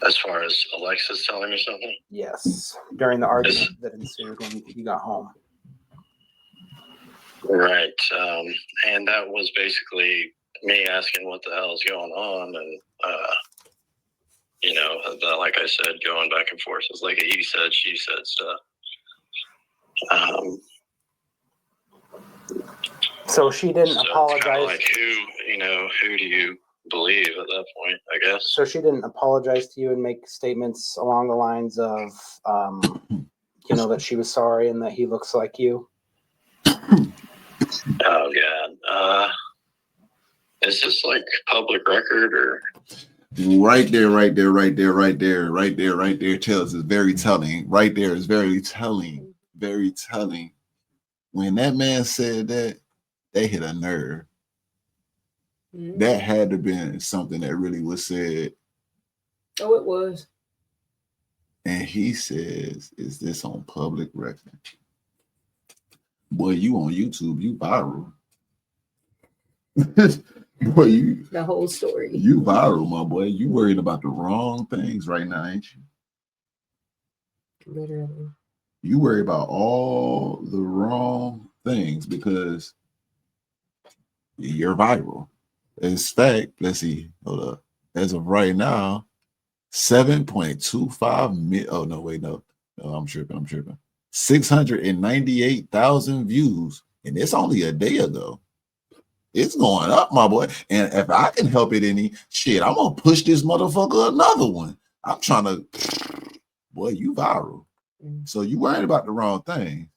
As far as Alexis telling me something? Yes, during the argument that ensued when you got home. Right. And that was basically me asking what the hell is going on. And, like I said, going back and forth. It's like a he said, she said stuff. So she didn't apologize. Like who do you believe at that point, I guess? So she didn't apologize to you and make statements along the lines of, that she was sorry and that he looks like you? Oh God. Is this like public record or? Right there tells is very telling. Right there is very telling. Very telling. When that man said that, they hit a nerve. Mm-hmm. That had to have been something that really was said. Oh, it was. And he says, is this on public record? Boy, you on YouTube, you viral. Boy, the whole story. You viral, my boy. You worried about the wrong things right now, ain't you? Literally. You worry about all the wrong things because you're viral. As fact, let's see. Hold up. As of right now, 7.25 million. Oh, no, wait, no. No, I'm tripping. 698,000 views. And it's only a day ago. It's going up, my boy. And if I can help it any, shit, I'm going to push this motherfucker another one. I'm trying to, boy, you viral. So you worried about the wrong thing.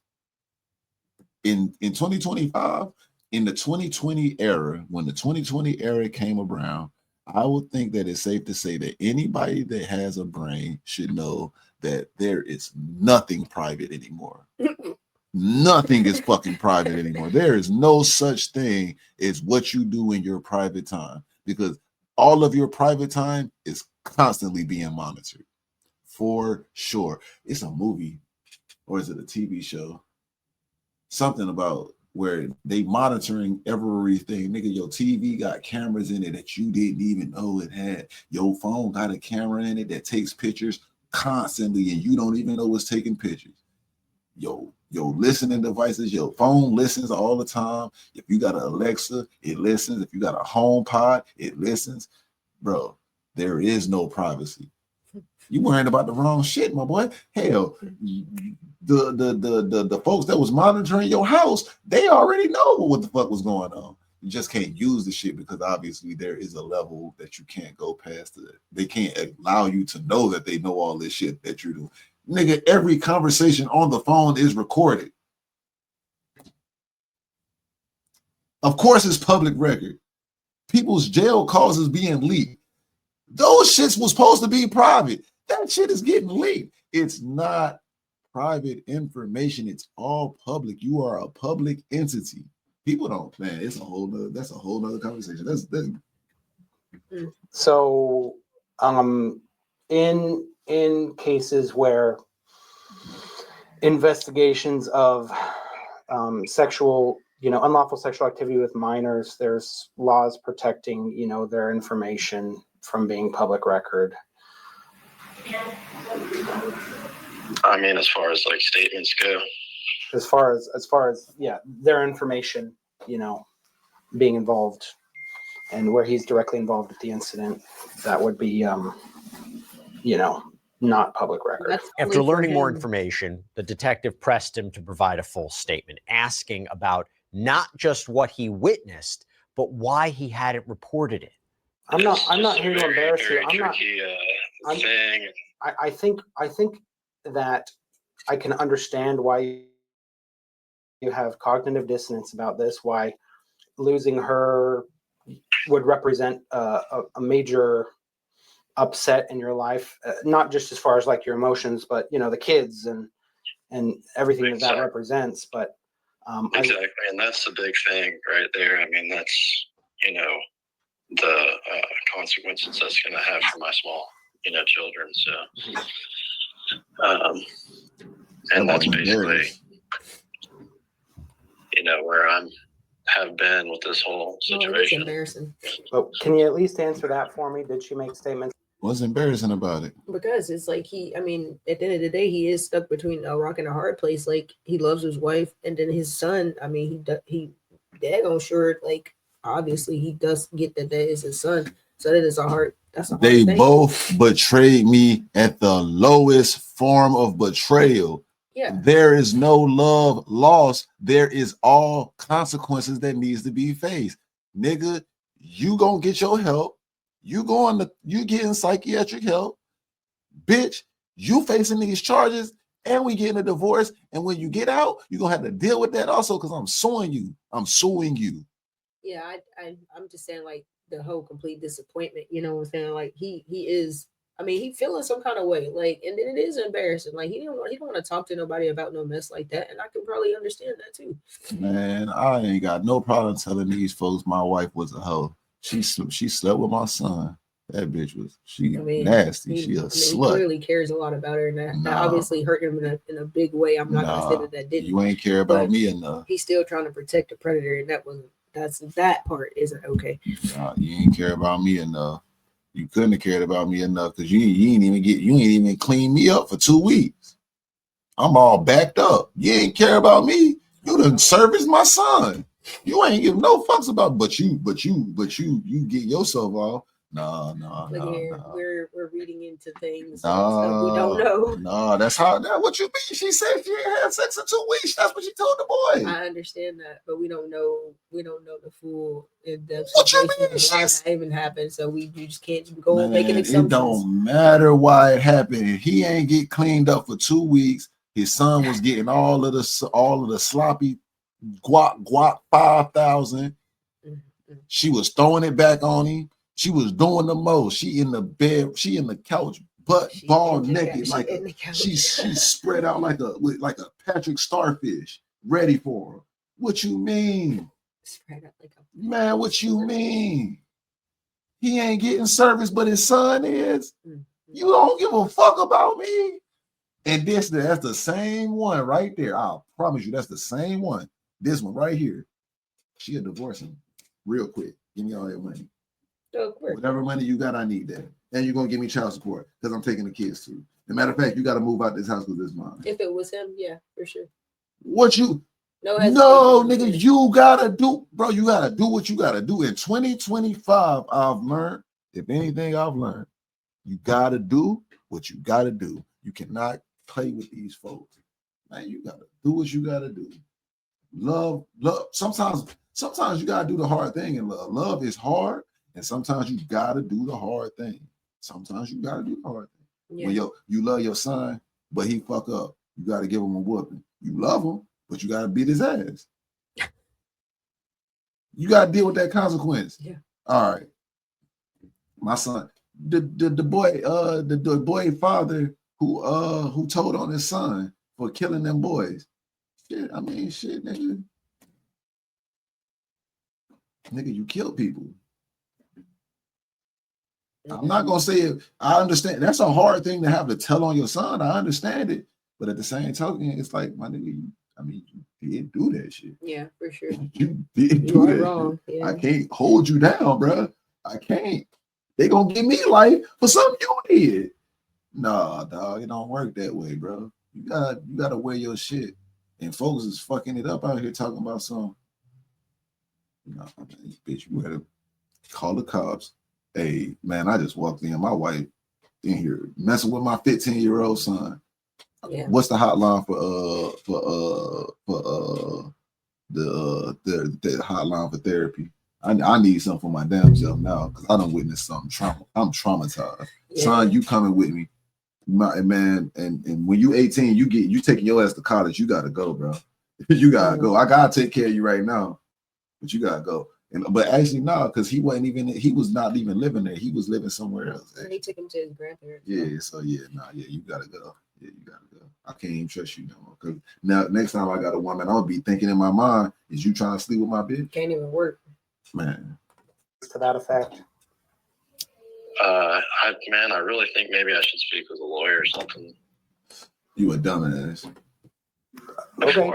In 2025, in the 2020 era, when the 2020 era came around, I would think that it's safe to say that anybody that has a brain should know that there is nothing private anymore. Nothing is fucking private anymore. There is no such thing as what you do in your private time, because all of your private time is constantly being monitored. For sure. It's a movie, or is it a TV show? Something about where they monitoring everything. Nigga, your TV got cameras in it that you didn't even know it had. Your phone got a camera in it that takes pictures constantly, and you don't even know it's taking pictures. Your listening devices, your phone listens all the time. If you got an Alexa, it listens. If you got a HomePod, it listens. Bro, there is no privacy. You worrying about the wrong shit, my boy. Hell, the folks that was monitoring your house, they already know what the fuck was going on. You just can't use the shit because obviously there is a level that you can't go past. They can't allow you to know that they know all this shit that you're doing. Nigga, every conversation on the phone is recorded. Of course, it's public record. People's jail calls is being leaked. Those shits was supposed to be private. That shit is getting leaked. It's not private information. It's all public. You are a public entity. People don't, man, that's a whole nother conversation. That's So in cases where investigations of sexual, unlawful sexual activity with minors, there's laws protecting, their information from being public record. I mean, as far as like statements go, As far as their information, being involved, and where he's directly involved with the incident, that would be not public record. That's After only for learning more him. information, the detective pressed him to provide a full statement, asking about not just what he witnessed, but why he hadn't reported it. I'm not here to embarrass you. I think that I can understand why you have cognitive dissonance about this, why losing her would represent a major upset in your life, not just as far as like your emotions, but the kids and everything that represents. But exactly, and that's the big thing right there. I mean, that's the consequences that's going to have for my small children. So and that's basically where have been with this whole Oh, it is situation. embarrassing but can you at least answer that for me? Did she make statements? what's embarrassing about it. because it's like at the end of the day, he is stuck between a rock and a hard place. Like, he loves his wife, and then his son. I mean, he daggone sure, like, obviously he does get that is his son. So that is that's a hard They thing. both betrayed me at the lowest form of betrayal. Yeah. There is no love lost. There is all consequences that needs to be faced. Nigga, you gonna get your help. You getting psychiatric help. Bitch, you facing these charges, and we getting a divorce. And when you get out, you're gonna have to deal with that also, because I'm suing you. Yeah, I'm just saying, like, the whole complete disappointment, you know what I'm saying? Like, he is, I mean, he feeling some kind of way, like, and then it is embarrassing. Like, he don't want to talk to nobody about no mess like that, and I can probably understand that too. Man, I ain't got no problem telling these folks my wife was a hoe. She slept with my son. That bitch was nasty. She a slut. He clearly cares a lot about her, and that obviously hurt him in a big way. I'm not gonna say that didn't. You ain't care about me enough. He's still trying to protect the predator, and that part isn't okay. Nah, you ain't care about me enough. You couldn't have cared about me enough, because you ain't even clean me up for 2 weeks. I'm all backed up. You ain't care about me. You done serviced my son. You ain't give no fucks about, but you get yourself off. No, Look here, no. we're reading into things and stuff we don't know. No, that's what you mean. She said she ain't had sex in 2 weeks. That's what she told the boy. I understand that, but we don't know the full in-depth What you situation mean? of why that even happened. So you just can't go Man, making assumptions. it don't matter why it happened. He ain't get cleaned up for 2 weeks. His son was getting all of the sloppy guac 5,000. She was throwing it back on him. She was doing the most. She in the bed. She in the couch, ball naked, she spread out like a Patrick Starfish, ready for her. What you mean? Spread out like a man. What you mean? He ain't getting service, but his son is. You don't give a fuck about me. And that's the same one right there. I'll promise you, that's the same one. This one right here. She'll divorce him real quick. Give me all that money. Whatever money you got, I need that. And you're gonna give me child support because I'm taking the kids too. As a matter of fact, you got to move out this house with this mom. If it was him, yeah, for sure. What you? No, nigga, you gotta do, bro. You gotta do what you gotta do. In 2025, I've learned. If anything, I've learned. You gotta do what you gotta do. You cannot play with these folks, man. You gotta do what you gotta do. Love. Sometimes you gotta do the hard thing in love. Love is hard. And sometimes you gotta do the hard thing. Sometimes you gotta do the hard thing. Yeah. When you love your son, but he fuck up, you gotta give him a whooping. You love him, but you gotta beat his ass. You gotta deal with that consequence. Yeah. All right. My son, the boy father who told on his son for killing them boys. Shit, I mean, shit, nigga. Nigga, you kill people. I'm not gonna say it. I understand that's a hard thing to have to tell on your son. I understand it, but at the same token, it's like, my nigga, you did do that shit. Yeah, for sure. You did do that. Wrong. Yeah. I can't hold you down, bro. I can't. They gonna give me life for something you did. Nah, dog, it don't work that way, bro. You gotta wear your shit. And folks is fucking it up out here talking about some. Nah, man, bitch, you better call the cops. Hey, man, I just walked in. My wife in here messing with my 15-year-old son. Yeah. What's the hotline for the hotline for therapy? I need something for my damn self now because I done witnessed something trauma. I'm traumatized. Yeah. Son, you coming with me, man? And when you 18, you taking your ass to college. You gotta go, bro. You gotta go. I gotta take care of you right now, but you gotta go. But actually, no, because he was not even living there. He was living somewhere else. And he took him to his grandparents. Yeah, so you gotta go. Yeah, you gotta go. I can't even trust you no more. Because now, next time I got a woman, I'll be thinking in my mind, is you trying to sleep with my bitch? Can't even work. Man. To that effect. I really think maybe I should speak with a lawyer or something. You a dumbass. Okay.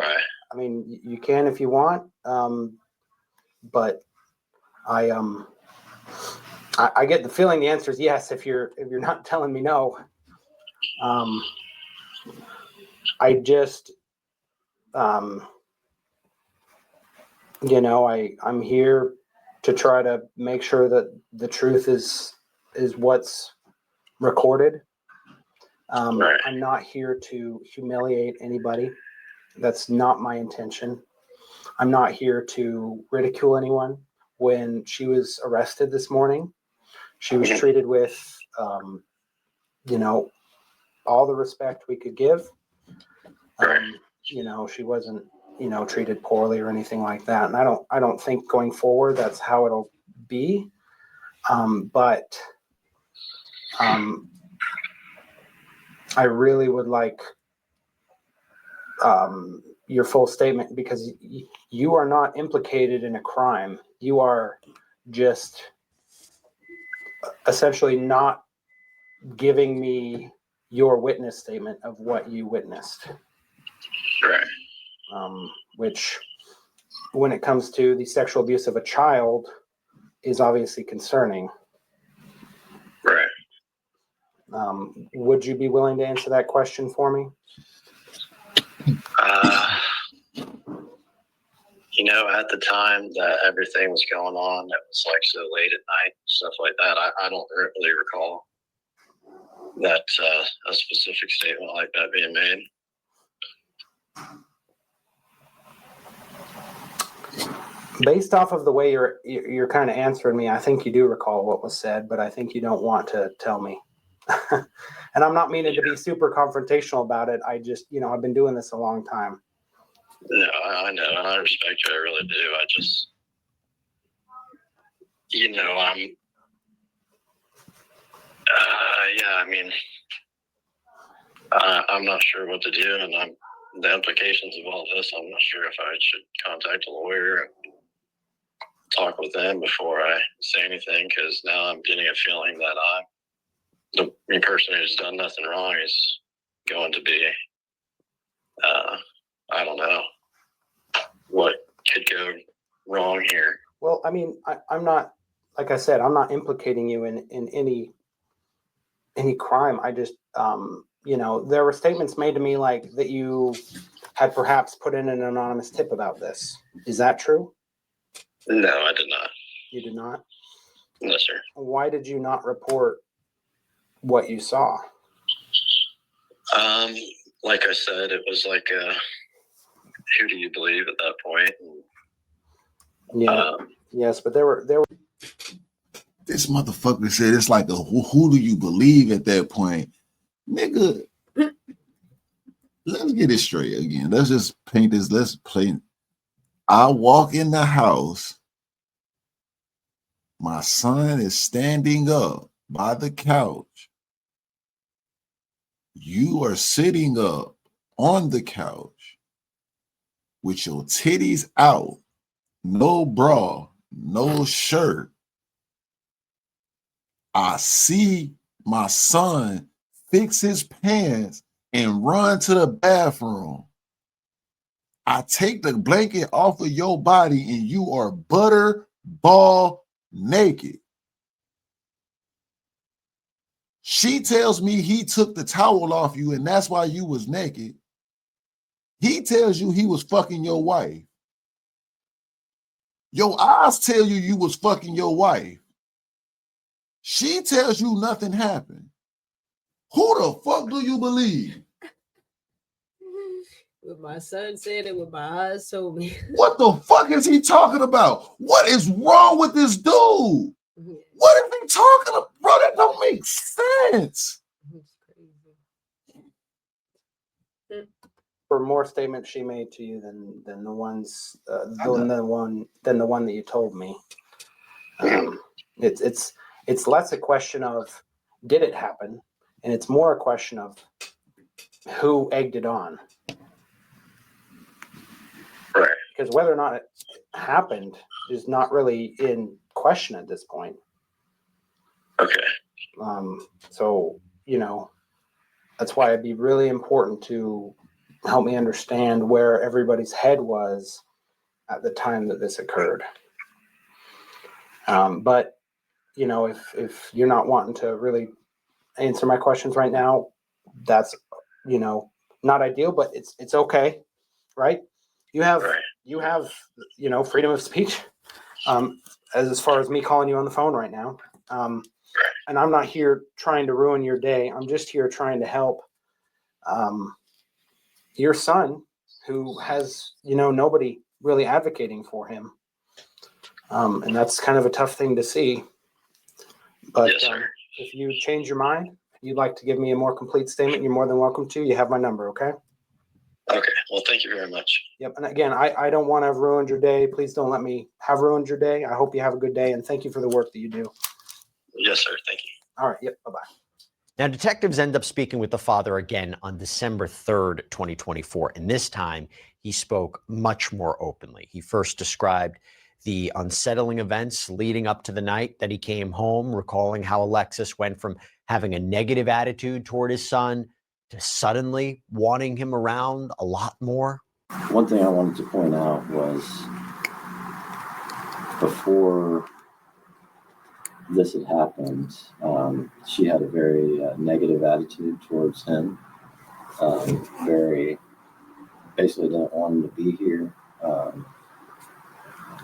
I mean, you can if you want. But I get the feeling the answer is yes if you're not telling me no. I just I'm here to try to make sure that the truth is what's recorded. Right. I'm not here to humiliate anybody. That's not my intention. I'm not here to ridicule anyone. When she was arrested this morning, she was treated with, all the respect we could give. She wasn't, treated poorly or anything like that. And I don't think going forward that's how it'll be. But I really would like your full statement because you are not implicated in a crime. You are just essentially not giving me your witness statement of what you witnessed. Right. Which, when it comes to the sexual abuse of a child, is obviously concerning. Right. Would you be willing to answer that question for me? At the time that everything was going on, it was like so late at night, stuff like that. I don't really recall that a specific statement like that being made. Based off of the way you're kind of answering me, I think you do recall what was said, but I think you don't want to tell me. And I'm not meaning to be super confrontational about it. I just, I've been doing this a long time. No, I know, and I respect you. I really do. I just, I'm not sure what to do, and the implications of all this. I'm not sure if I should contact a lawyer and talk with them before I say anything, because now I'm getting a feeling that the person who's done nothing wrong is going to be, I don't know what could go wrong here. Well, I mean, I'm not, like I said, I'm not implicating you in any crime. I just, there were statements made to me like that you had perhaps put in an anonymous tip about this. Is that true? No, I did not. You did not? No, sir. Why did you not report what you saw? Like I said, it was like, who do you believe at that point? Yeah. Yes, but there were. This motherfucker said it's like who do you believe at that point? Nigga, let's get it straight again. Let's just paint this. Let's play. I walk in the house. My son is standing up by the couch. You are sitting up on the couch with your titties out, no bra, no shirt. I see my son fix his pants and run to the bathroom. I take the blanket off of your body and you are butterball naked. She tells me he took the towel off you and that's why you was naked. He tells you he was fucking your wife. Your eyes tell you you was fucking your wife. She tells you nothing happened. Who the fuck do you believe? What my son said and what my eyes told me. What the fuck is he talking about? What is wrong with this dude? What is he talking about? Bro, that don't make sense. For more statements she made to you than the ones than the one that you told me. It's less a question of did it happen, and it's more a question of who egged it on. Right. Because whether or not it happened is not really in question at this point. Okay. So, that's why it'd be really important to help me understand where everybody's head was at the time that this occurred. But, if you're not wanting to really answer my questions right now, that's, not ideal, but it's okay. Right. You have freedom of speech, as far as me calling you on the phone right now. And I'm not here trying to ruin your day. I'm just here trying to help your son, who has, nobody really advocating for him. And that's kind of a tough thing to see. But yes, sir. If you change your mind, you'd like to give me a more complete statement, you're more than welcome to. You have my number, okay? Okay. Well, thank you very much. Yep. And again, I don't want to have ruined your day. Please don't let me have ruined your day. I hope you have a good day, and thank you for the work that you do. Yes, sir. Thank you. All right. Yep. Bye-bye. Now, detectives end up speaking with the father again on December 3rd, 2024, and this time he spoke much more openly. He first described the unsettling events leading up to the night that he came home, recalling how Alexis went from having a negative attitude toward his son to suddenly wanting him around a lot more. One thing I wanted to point out was before this had happened, she had a very negative attitude towards him. Very basically didn't want him to be here.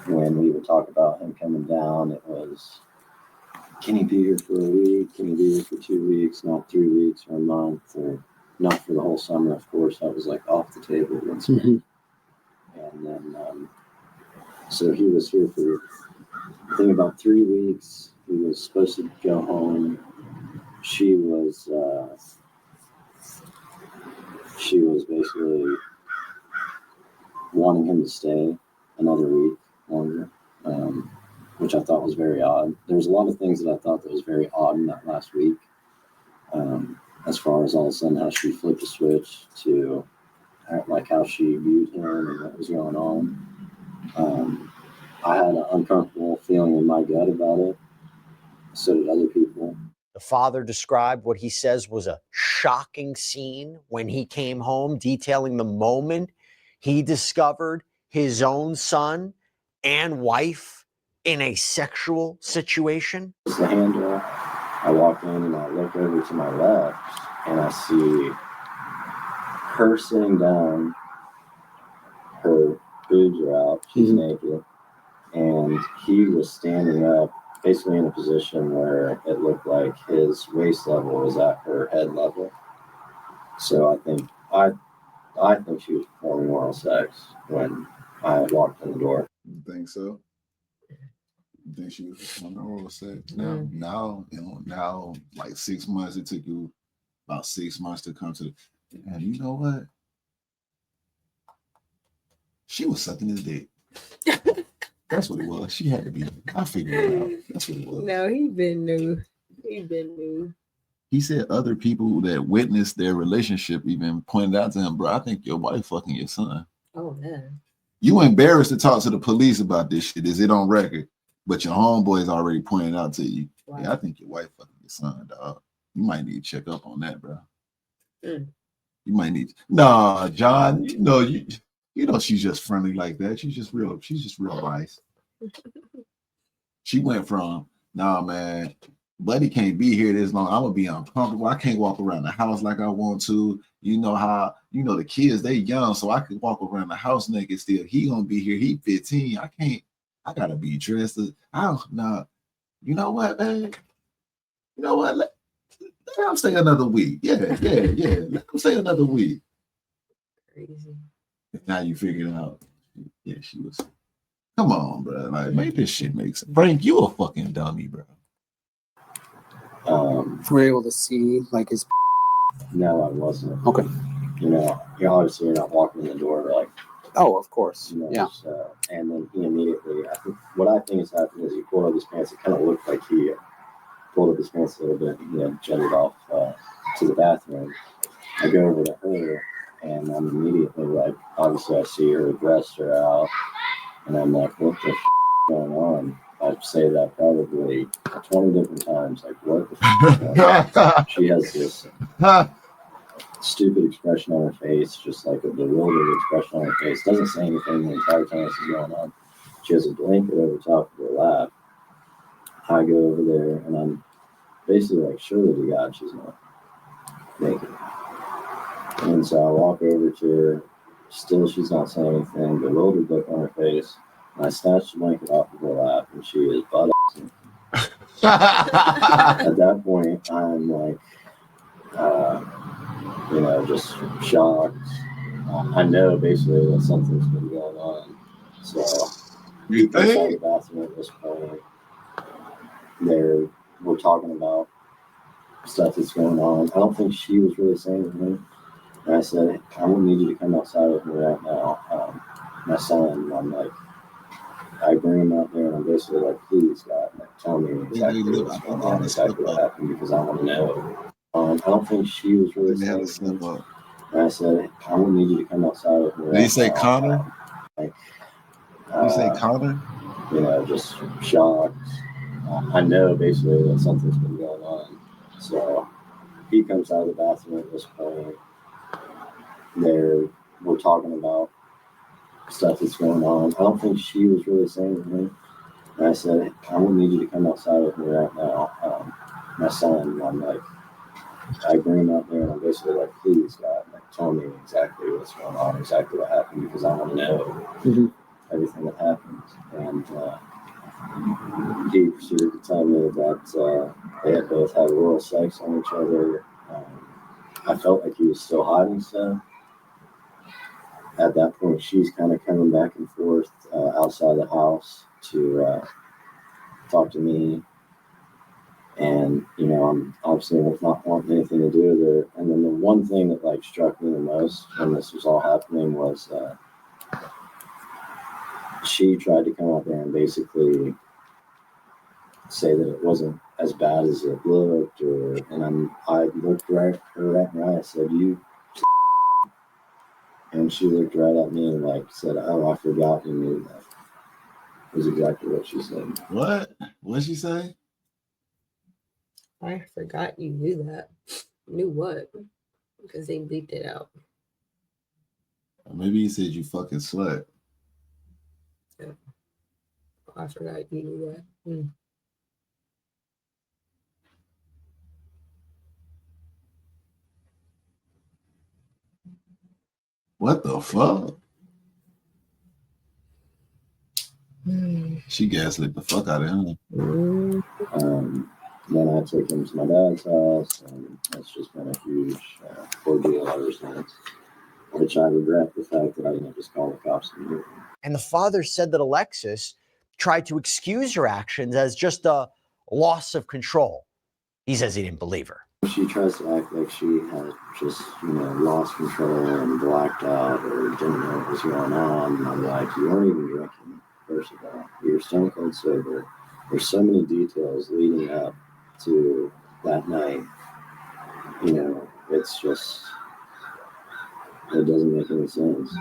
when we would talk about him coming down, it was, can he be here for a week? Can he be here for 2 weeks? Not 3 weeks or a month, or not for the whole summer. Of course, that was like off the table. And then, so he was here for, I think, about 3 weeks. He was supposed to go home. She was basically wanting him to stay another week longer, which I thought was very odd. There was a lot of things that I thought that was very odd in that last week, as far as all of a sudden how she flipped the switch to like how she viewed him and what was going on. I had an uncomfortable feeling in my gut about it. So did other people. The father described what he says was a shocking scene when he came home, detailing the moment he discovered his own son and wife in a sexual situation. It's the handle. I walk in and I look over to my left and I see her sitting down. Her boobs are out. She's naked. And he was standing up, basically in a position where it looked like his waist level was at her head level. So I think she was performing oral sex when I walked in the door. You think so? You think she was performing oral sex? Now, now, like 6 months, it took you about 6 months to come to, and you know what? She was sucking his dick. That's what it was. She had to be. I figured it out. That's what it was. No, he been new. He been new. He said other people that witnessed their relationship even pointed out to him, bro, I think your wife fucking your son. Oh, man. You embarrassed to talk to the police about this shit. Is it on record? But your homeboys already pointed out to you. Wow. Yeah, I think your wife fucking your son, dog. You might need to check up on that, bro. You might need. Nah, John. You know she's just friendly like that. She's just real nice. She went from, nah, man, Buddy can't be here this long. I'm gonna be uncomfortable. I can't walk around the house like I want to. You know how, the kids, they young, so I could walk around the house naked still. He gonna be here. He 15. I can't. I gotta be dressed. Nah. You know what, man? You know what? Let him stay another week. Yeah. Let him stay another week. Crazy. Now you figured it out. Yeah, she was. Come on, bro. Like, make this shit make sense. Frank, you a fucking dummy, bro. Were you able to see like his? No, I wasn't. Okay. Obviously you're not walking in the door like. Oh, of course. Yeah. So, and then he immediately, what I think has happened is he pulled up his pants. It kind of looked like he pulled up his pants a little bit, jetted off to the bathroom. I go over to her, and I'm immediately like, obviously I see her breasts are out, and I'm like, what the going on? I'd say that probably 20 different times. Like, what the f? She has this stupid expression on her face, just like a bewildered expression on her face. Doesn't say anything the entire time this is going on. She has a blanket over top of her lap. I go over there, and I'm basically like, surely to God, she's not naked. And so I walk over to her. Still, she's not saying anything. Bewildered look on her face. And I snatch the blanket off of her lap, and she is butt. At that point, I'm like, just shocked. I know basically that something's been going on. So we go to the bathroom at this point. We're talking about stuff that's going on. I don't think she was really saying anything. And I said, I don't need you to come outside with me right now. My son, I'm like, I bring him out there and I'm basically like, please, God, tell me exactly what's going on, exactly what happened, because I want to know. I don't think she was really saying anything. And I said, I don't need you to come outside with me right now. Did he say Connor? Did you say Connor? Just shocked. I know basically that something's been going on. So he comes out of the bathroom at this point. We're talking about stuff that's going on. I don't think she was really saying anything. And I said, I don't need you to come outside with me right now. My son, I'm like, I bring him out there and I'm basically like, please, God, tell me exactly what's going on, exactly what happened, because I want to know everything that happened. And he proceeded to tell me that they had both had oral sex on each other. I felt like he was still hiding stuff. At that point, she's kind of coming back and forth outside the house to talk to me. And, you know, I'm obviously not wanting anything to do with her. And then the one thing that like struck me the most when this was all happening was she tried to come out there and basically say that it wasn't as bad as it looked, and I looked her right in her eye. I said, "You," and she looked right at me and like said, "Oh, I forgot you knew that." Was exactly what she said. What? What'd she say? I forgot you knew that. Knew what? Because they bleeped it out. Maybe he said you fucking slut. Yeah. I forgot you knew that. What the fuck? She gaslit the fuck out of him. Then I took him to my dad's house, and it's just been a huge ordeal ever since. Which I regret the fact that I didn't just call the cops immediately. And the father said that Alexis tried to excuse her actions as just a loss of control. He says he didn't believe her. She tries to act like she had just, lost control and blacked out or didn't know what was going on. And I'm like, you weren't even drinking, first of all. You're stone cold sober. There's so many details leading up to that night. It's just, it doesn't make any sense.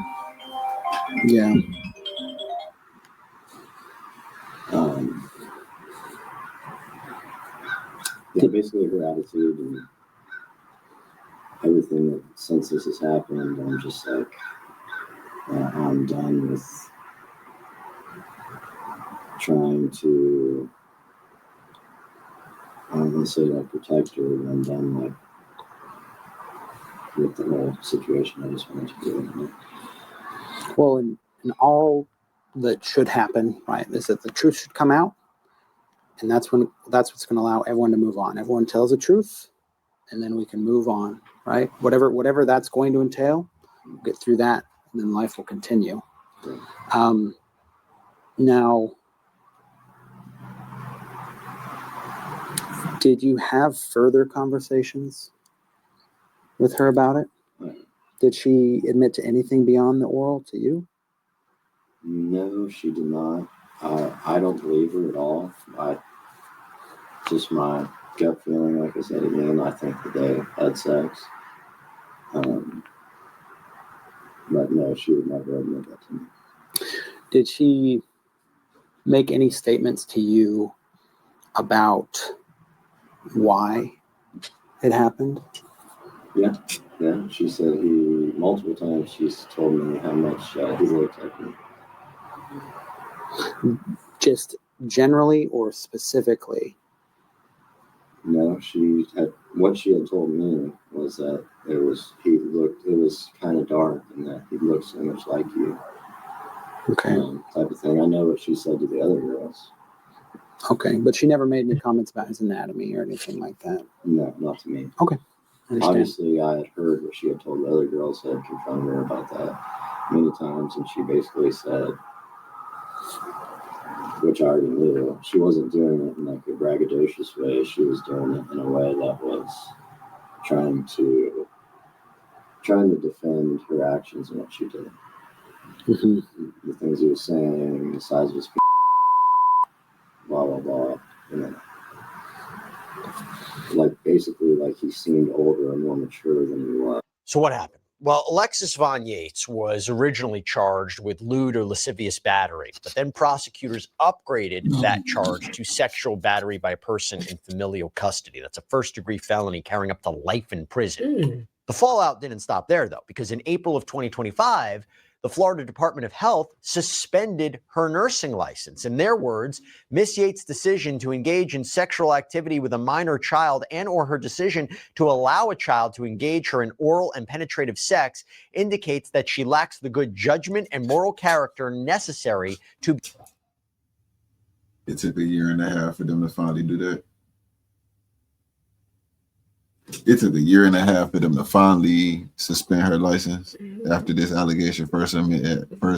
Yeah. Basically her attitude and everything that since this has happened, I'm just like, I'm done with trying to, I don't want to say like protect her, but I'm done like with the whole situation. I just wanted to do it. Well, and all that should happen, right, is that the truth should come out. And that's what's going to allow everyone to move on. Everyone tells the truth, and then we can move on, right? Whatever that's going to entail, we'll get through that, and then life will continue. Now, did you have further conversations with her about it? Did she admit to anything beyond the oral to you? No, she did not. I don't believe her at all. Just my gut feeling, like I said again, I think that they had sex. But no, she would never admit that to me. Did she make any statements to you about why it happened? Yeah. She said multiple times she's told me how much he looked at me. Just generally or specifically? No, what she had told me was that it was kind of dark and that he looked so much like you. Okay. Type of thing. I know what she said to the other girls. Okay, but she never made any comments about his anatomy or anything like that? No, not to me. Okay. Obviously, I had heard what she had told the other girls, had confronted her about that many times, and she basically said, which I already knew, she wasn't doing it in like a braggadocious way. She was doing it in a way that was trying to defend her actions and what she did. Mm-hmm. The things he was saying, the size of his blah blah blah, like basically like he seemed older and more mature than he was. So what happened? Well, Alexis Von Yates was originally charged with lewd or lascivious battery, but then prosecutors upgraded that charge to sexual battery by a person in familial custody. That's a first-degree felony carrying up to life in prison. The fallout didn't stop there, though, because in April of 2025, the Florida Department of Health suspended her nursing license. In their words, Miss Yates' decision to engage in sexual activity with a minor child and/or her decision to allow a child to engage her in oral and penetrative sex indicates that she lacks the good judgment and moral character necessary to It took a year and a half for them to finally do that. It took a year and a half for them to finally suspend her license after this allegation first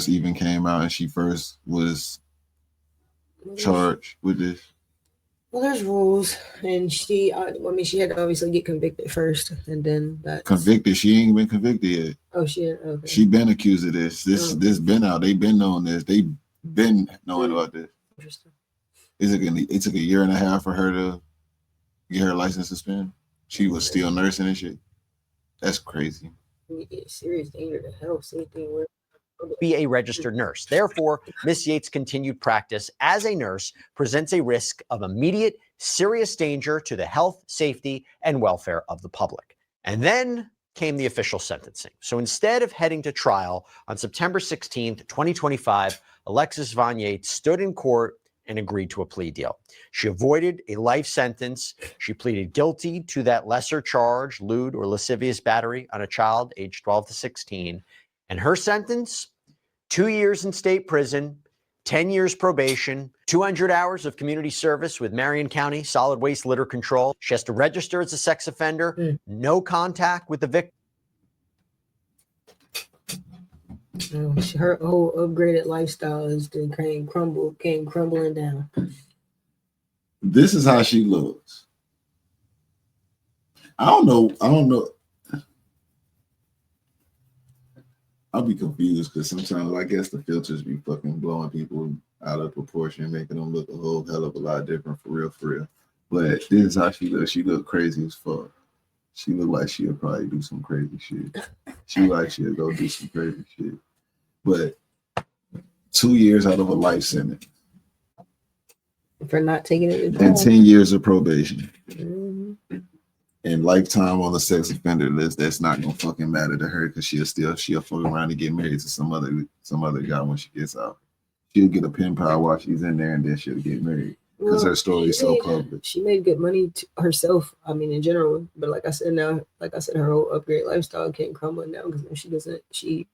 even came out and she first was charged with this. Well, there's rules, and she had to obviously get convicted first, and then that. Convicted? She ain't been convicted yet. Oh, shit. Okay. She been accused of this. This been out. They been knowing this. They been knowing about this. Interesting. It took a year and a half for her to get her license suspended. She was still nursing and shit. That's crazy. Serious danger to health, safety, and be a registered nurse. Therefore, Miss Yates' continued practice as a nurse presents a risk of immediate, serious danger to the health, safety, and welfare of the public. And then came the official sentencing. So instead of heading to trial on September 16th, 2025, Alexis Von Yates stood in court and agreed to a plea deal. She avoided a life sentence. She pleaded guilty to that lesser charge, lewd or lascivious battery on a child aged 12 to 16. And her sentence, 2 years in state prison, 10 years probation, 200 hours of community service with Marion County Solid Waste Litter Control. She has to register as a sex offender, no contact with the victim. Her whole upgraded lifestyle came crumbling down. This is how she looks. I don't know. I'll be confused because sometimes I guess the filters be fucking blowing people out of proportion, making them look a whole hell of a lot different for real. But this is how she looks. She look crazy as fuck. She look like she'll probably do some crazy shit. She like she'll go do some crazy shit. But 2 years out of a life sentence. For not taking it. And 10 years of probation. Mm-hmm. And lifetime on the sex offender list. That's not gonna fucking matter to her because she'll fuck around and get married to some other guy when she gets out. She'll get a pen pal while she's in there and then she'll get married. Because her story is so public. She made good money herself. I mean, in general, but like I said, her whole upgrade lifestyle came crumbling down because she doesn't. She.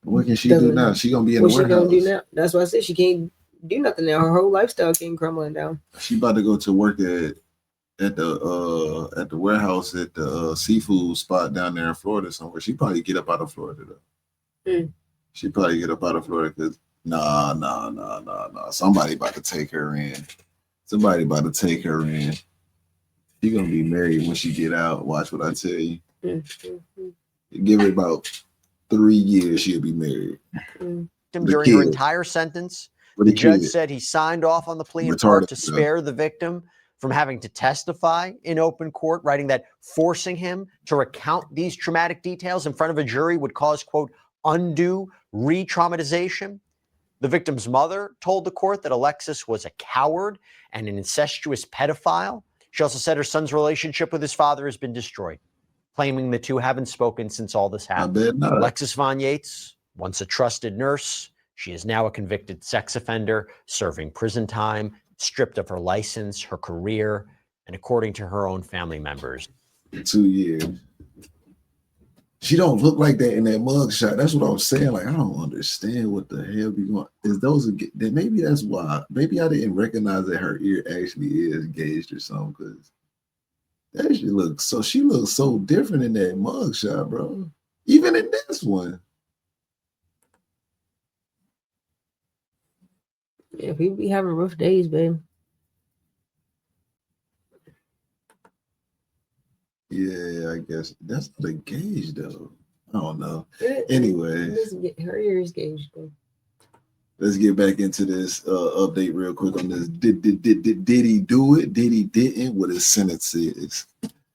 What can she do now? She gonna be in the warehouse. What she gonna do now? That's why I said she can't do nothing now. Her whole lifestyle came crumbling down. She about to go to work at the warehouse at the seafood spot down there in Florida somewhere. She probably get up out of Florida though. She probably get up out of Florida because nah. Somebody about to take her in. She gonna be married when she get out. Watch what I tell you. Give her about 3 years, she'll be married. During her entire sentence, the judge said he signed off on the plea in part to spare the victim from having to testify in open court, writing that forcing him to recount these traumatic details in front of a jury would cause, quote, undue re-traumatization. The victim's mother told the court that Alexis was a coward and an incestuous pedophile. She also said her son's relationship with his father has been destroyed, claiming the two haven't spoken since all this happened. Alexis Von Yates, once a trusted nurse, she is now a convicted sex offender, serving prison time, stripped of her license, her career, and according to her own family members. 2 years. She don't look like that in that mugshot. That's what I'm saying. Like, I don't understand what the hell be going. Maybe that's why. Maybe I didn't recognize that her ear actually is gauged or something. Because she looks so different in that mugshot, bro. Even in this one. Yeah, people be having rough days, babe. Yeah, I guess that's the gauge though. I don't know. Anyway, her ear is gauged though. Let's get back into this update real quick on this. Did he do it? Did he didn't? What his sentence is.